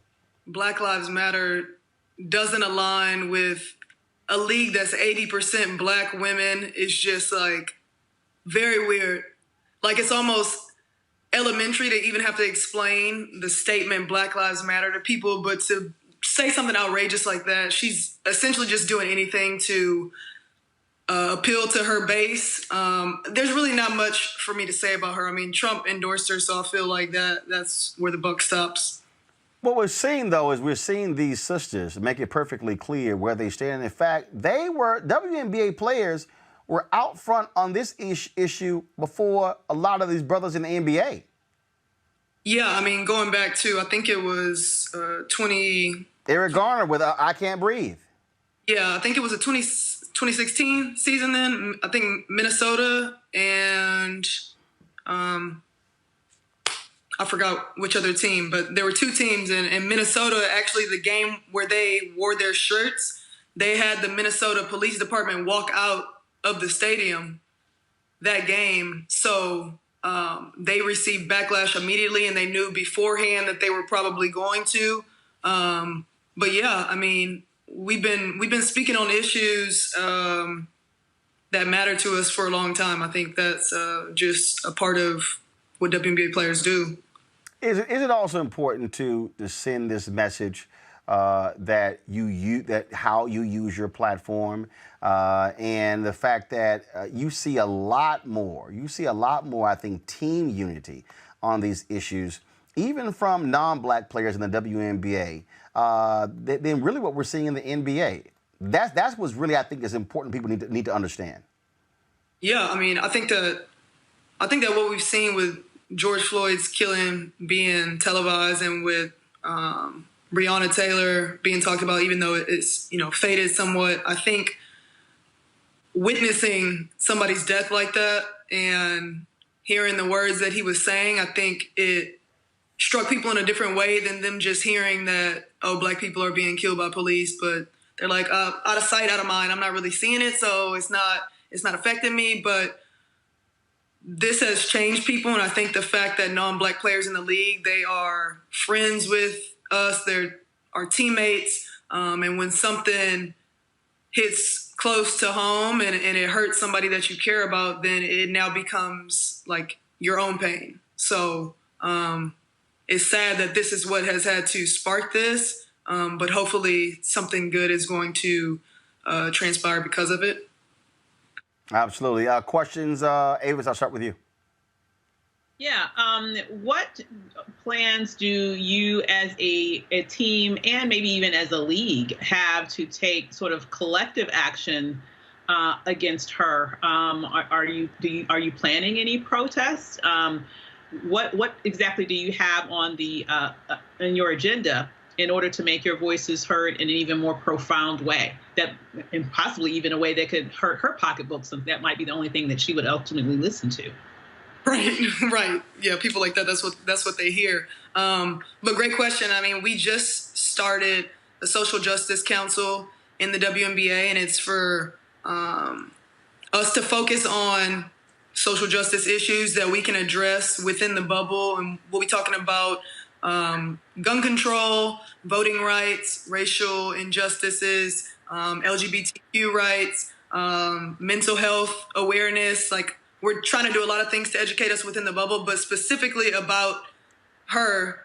Black Lives Matter doesn't align with a league that's 80% Black women is just like very weird. like it's almost elementary to even have to explain the statement Black Lives Matter to people, but to say something outrageous like that, she's essentially just doing anything to appeal to her base. There's really not much for me to say about her. I mean, Trump endorsed her, so I feel like that's where the buck stops. What we're seeing, though, is we're seeing these sisters make it perfectly clear where they stand. In fact, WNBA players were out front on this issue before a lot of these brothers in the NBA. Yeah, I mean, going back to, I think it was 20... Eric Garner with I Can't Breathe. Yeah, I think it was a 2016 season then. I think Minnesota and I forgot which other team, but there were two teams. In Minnesota, actually, the game where they wore their shirts, they had the Minnesota Police Department walk out of the stadium that game. So they received backlash immediately, and they knew beforehand that they were probably going to. But yeah, I mean, we've been speaking on issues that matter to us for a long time. I think that's just a part of what WNBA players do. Is it also important to send this message that how you use your platform and the fact that you see a lot more, I think, team unity on these issues, even from non-Black players in the WNBA, than really what we're seeing in the NBA. That's what's really, I think, is important. People need to understand. Yeah, I mean, I think that what we've seen with George Floyd's killing being televised, and with Breonna Taylor being talked about, even though it's faded somewhat, I think witnessing somebody's death like that and hearing the words that he was saying, I think it struck people in a different way than them just hearing that, oh, Black people are being killed by police, but they're like, out of sight, out of mind. I'm not really seeing it, so it's not affecting me. But this has changed people, and I think the fact that non-Black players in the league, they are friends with us, they're our teammates, and when something hits close to home and it hurts somebody that you care about, then it now becomes like your own pain. So it's sad that this is what has had to spark this, but hopefully something good is going to transpire because of it. Absolutely. Questions, Avis, I'll start with you. Yeah. What plans do you as a team and maybe even as a league have to take sort of collective action against her? Are you planning any protests? What exactly do you have on in your agenda in order to make your voices heard in an even more profound way, and possibly even a way that could hurt her pocketbooks? And that might be the only thing that she would ultimately listen to. Right. Yeah, people like that, that's what they hear. But great question. I mean, we just started a social justice council in the WNBA, and it's for us to focus on social justice issues that we can address within the bubble. And we'll be talking about gun control, voting rights, racial injustices, LGBTQ rights, mental health awareness. Like, we're trying to do a lot of things to educate us within the bubble, but specifically about her,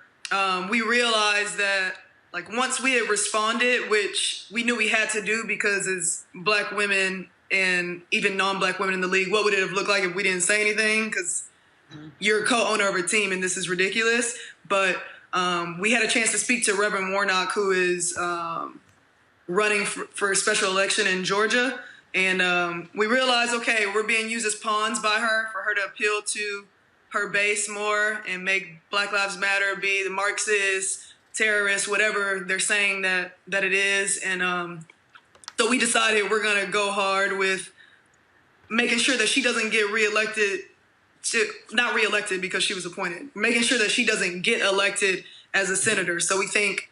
we realized that, like, once we had responded, which we knew we had to do because as Black women and even non-Black women in the league, what would it have looked like if we didn't say anything? Because you're a co-owner of a team and this is ridiculous. But we had a chance to speak to Reverend Warnock, who is running for a special election in Georgia. And we realized, okay, we're being used as pawns by her for her to appeal to her base more and make Black Lives Matter be the Marxist, terrorist, whatever they're saying that it is. And so we decided we're going to go hard with making sure that she doesn't get reelected, not reelected because she was appointed, making sure that she doesn't get elected as a senator. So we think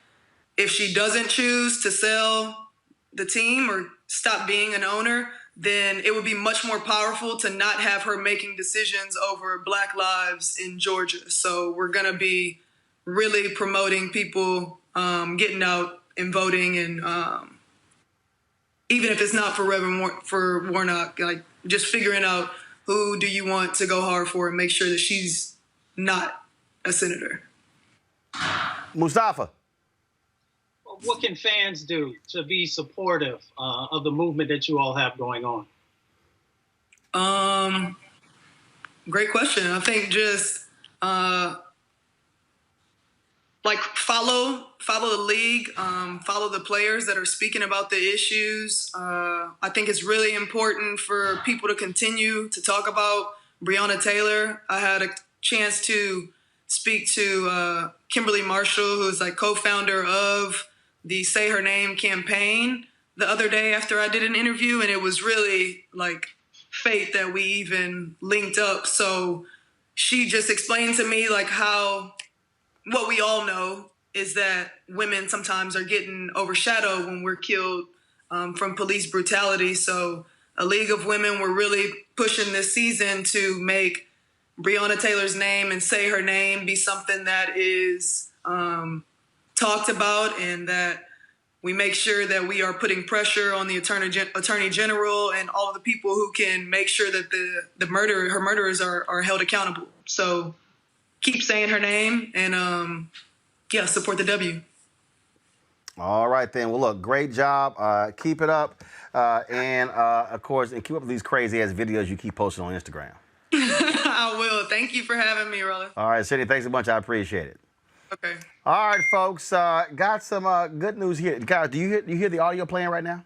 if she doesn't choose to sell the team or stop being an owner, then it would be much more powerful to not have her making decisions over Black lives in Georgia. So we're going to be really promoting people getting out and voting, and even if it's not for Reverend for Warnock, like just figuring out who do you want to go hard for and make sure that she's not a senator? Mustafa. What can fans do to be supportive of the movement that you all have going on? Great question. I think just like follow the league, follow the players that are speaking about the issues. I think it's really important for people to continue to talk about Breonna Taylor. I had a chance to speak to Kimberly Marshall, who's like co-founder of the Say Her Name campaign, the other day after I did an interview, and it was really like fate that we even linked up. So she just explained to me like how what we all know is that women sometimes are getting overshadowed when we're killed from police brutality. So a League of Women, we're really pushing this season to make Breonna Taylor's name and Say Her Name be something that is talked about, and that we make sure that we are putting pressure on the Attorney General and all of the people who can make sure that her murderers are held accountable. So keep saying her name and support the W. All right, then. Well, look, great job. Keep it up. And, of course, and keep up with these crazy-ass videos you keep posting on Instagram. I will. Thank you for having me, Roland. All right, Sydney, thanks a bunch. I appreciate it. Okay. All right, folks. Got some good news here. Guys, do you hear the audio playing right now?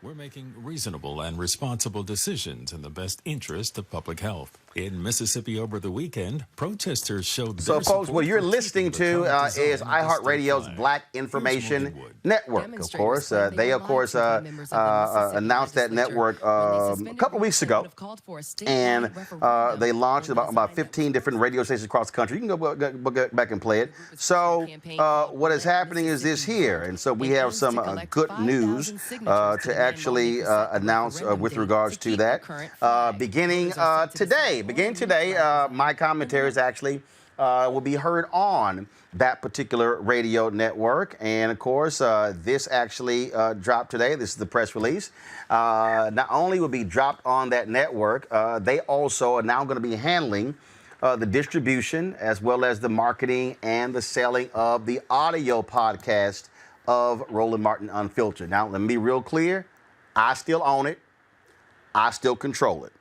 We're making reasonable and responsible decisions in the best interest of public health. In Mississippi over the weekend, protesters showed their So, folks, what you're listening to is iHeartRadio's iHeartRadio's Black Information Network, of course. They, of course, announced that network a couple of weeks ago. And they launched about 15 different radio stations across the country. You can go back and play it. So what is happening is this here. And so we have some good news to actually announce with regards to that. Beginning today, my commentaries actually will be heard on that particular radio network. And, of course, this actually dropped today. This is the press release. Not only will be dropped on that network, they also are now going to be handling the distribution as well as the marketing and the selling of the audio podcast of Roland Martin Unfiltered. Now, let me be real clear. I still own it. I still control it.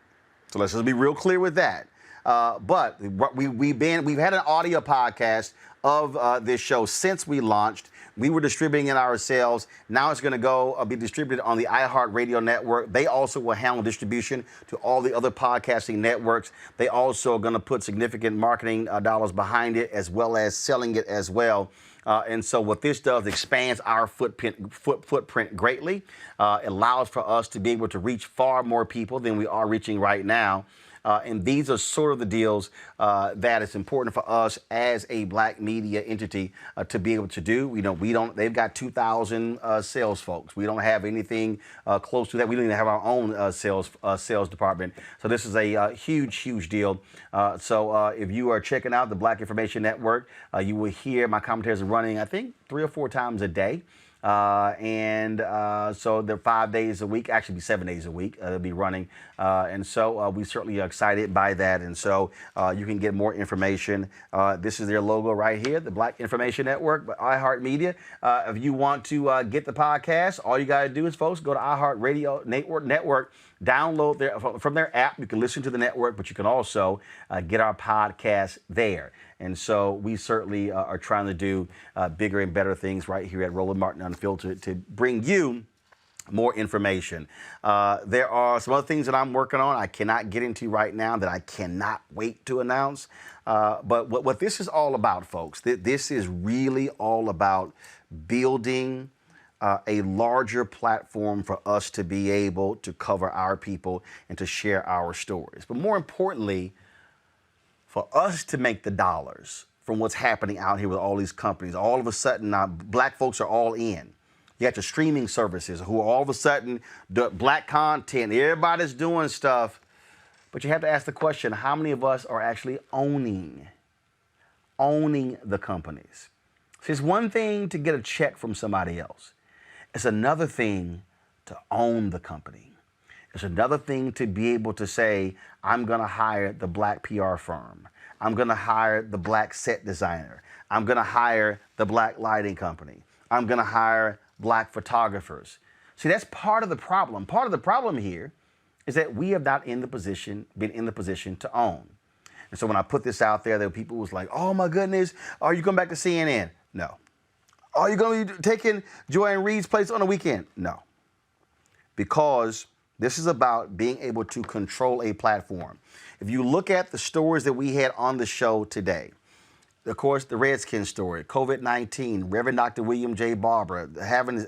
So let's just be real clear with that. But we've had an audio podcast of this show since we launched. We were distributing it ourselves. Now it's going to be distributed on the iHeartRadio network. They also will handle distribution to all the other podcasting networks. They also are going to put significant marketing dollars behind it, as well as selling it as well. And so what this does expands our footprint greatly. It allows for us to be able to reach far more people than we are reaching right now. And these are sort of the deals that it's important for us as a Black media entity to be able to do. They've got 2,000 sales folks. We don't have anything close to that. We don't even have our own sales department. So this is a huge deal. So if you are checking out the Black Information Network, you will hear my commentaries are running, I think, 3 or 4 times a day. So they're 5 days a week, actually be 7 days a week. They'll be running. And so we certainly are excited by that. And so you can get more information. This is their logo right here, the Black Information Network, but iHeartMedia. If you want to get the podcast, all you got to do is, folks, go to iHeartRadio network, download from their app. You can listen to the network, but you can also get our podcast there. And so we certainly are trying to do bigger and better things right here at Roland Martin Unfiltered to bring you more information. There are some other things that I'm working on I cannot get into right now that I cannot wait to announce. But what this is all about, folks, this is really all about building a larger platform for us to be able to cover our people and to share our stories. But more importantly, for us to make the dollars from what's happening out here with all these companies. All of a sudden, Black folks are all in. You got your streaming services who all of a sudden do Black content. Everybody's doing stuff. But you have to ask the question, how many of us are actually owning the companies? See, it's one thing to get a check from somebody else. It's another thing to own the company. It's another thing to be able to say, I'm going to hire the black PR firm. I'm going to hire the black set designer. I'm going to hire the black lighting company. I'm going to hire black photographers. See, that's part of the problem. Part of the problem here is that we have not been in the position to own. And so when I put this out there, there were people who was like, oh my goodness, are you going back to CNN? No. Are you going to be taking Joanne Reed's place on the weekend? No. Because this is about being able to control a platform. If you look at the stories that we had on the show today, of course, the Redskins story, COVID-19, Reverend Dr. William J. Barber, having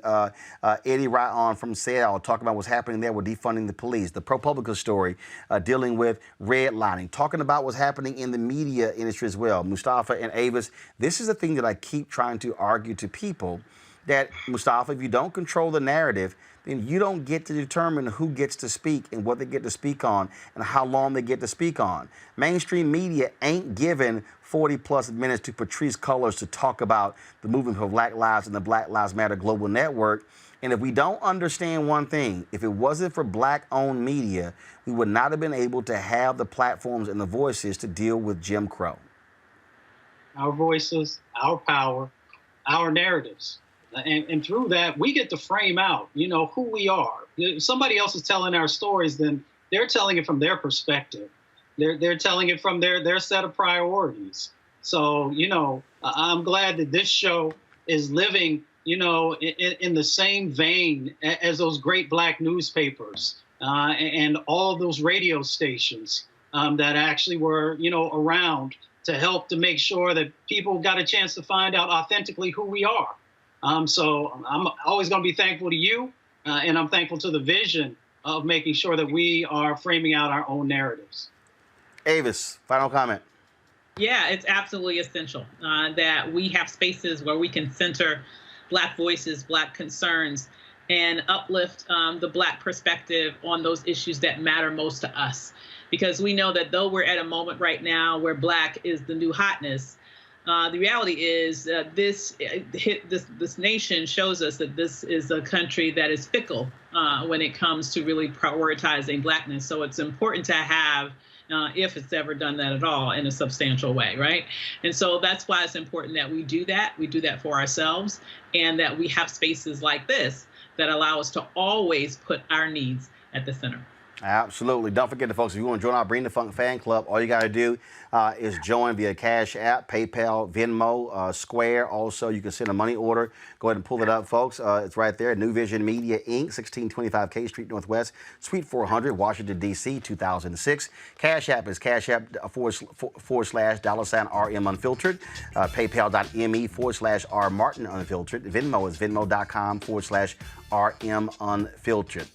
Eddie Ryan from Seattle talking about what's happening there with defunding the police, the ProPublica story dealing with redlining, talking about what's happening in the media industry as well, Mustafa and Avis. This is the thing that I keep trying to argue to people, that, Mustafa, if you don't control the narrative, then you don't get to determine who gets to speak and what they get to speak on and how long they get to speak on. Mainstream media ain't given 40-plus minutes to Patrisse Cullors to talk about the movement for Black Lives and the Black Lives Matter Global Network. And if we don't understand one thing, if it wasn't for black-owned media, we would not have been able to have the platforms and the voices to deal with Jim Crow. Our voices, our power, our narratives. And through that, we get to frame out, who we are. If somebody else is telling our stories, then they're telling it from their perspective. They're telling it from their set of priorities. So, I'm glad that this show is living, in the same vein as those great black newspapers and all those radio stations that actually were, around to help to make sure that people got a chance to find out authentically who we are. So I'm always going to be thankful to you, and I'm thankful to the vision of making sure that we are framing out our own narratives. Avis, final comment. Yeah, it's absolutely essential that we have spaces where we can center Black voices, Black concerns, and uplift the Black perspective on those issues that matter most to us. Because we know that though we're at a moment right now where Black is the new hotness, the reality is this nation shows us that this is a country that is fickle when it comes to really prioritizing Blackness. So it's important to have, if it's ever done that at all, in a substantial way, right? And so that's why it's important that we do that. We do that for ourselves, and that we have spaces like this that allow us to always put our needs at the center. Absolutely. Don't forget, folks, if you want to join our Bring the Funk fan club, all you got to do is join via Cash App, PayPal, Venmo, Square. Also, you can send a money order. Go ahead and pull it up, folks. It's right there. New Vision Media, Inc., 1625 K Street Northwest, Suite 400, Washington, D.C., 2006. Cash App is Cash App / $RM Unfiltered. PayPal.me / R Martin Unfiltered. Venmo is Venmo.com / RM Unfiltered.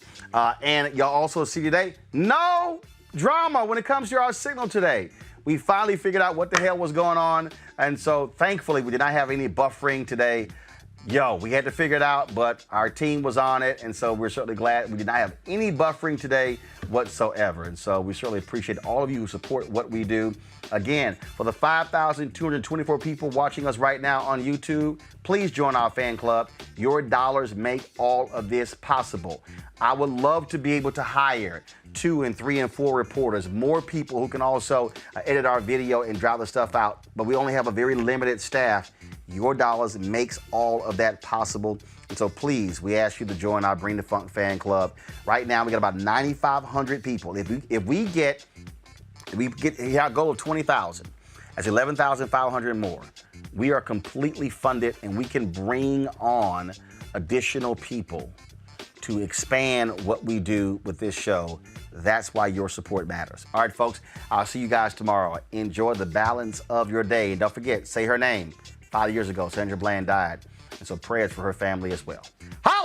And y'all also see today, no drama when it comes to our signal today. We finally figured out what the hell was going on. And so thankfully, we did not have any buffering today. We had to figure it out, but our team was on it. And so we're certainly glad we did not have any buffering today whatsoever. And so we certainly appreciate all of you who support what we do. Again, for the 5,224 people watching us right now on YouTube, please join our fan club. Your dollars make all of this possible. I would love to be able to hire 2 and 3 and 4 reporters, more people who can also edit our video and drive the stuff out. But we only have a very limited staff. Your dollars makes all of that possible. And so please, we ask you to join our Bring the Funk fan club. Right now, we got about 9,500 people. If we get our goal of 20,000, that's 11,500 more. We are completely funded, and we can bring on additional people to expand what we do with this show. That's why your support matters. All right, folks, I'll see you guys tomorrow. Enjoy the balance of your day. And don't forget, say her name. 5 years ago, Sandra Bland died. And so prayers for her family as well. Hi!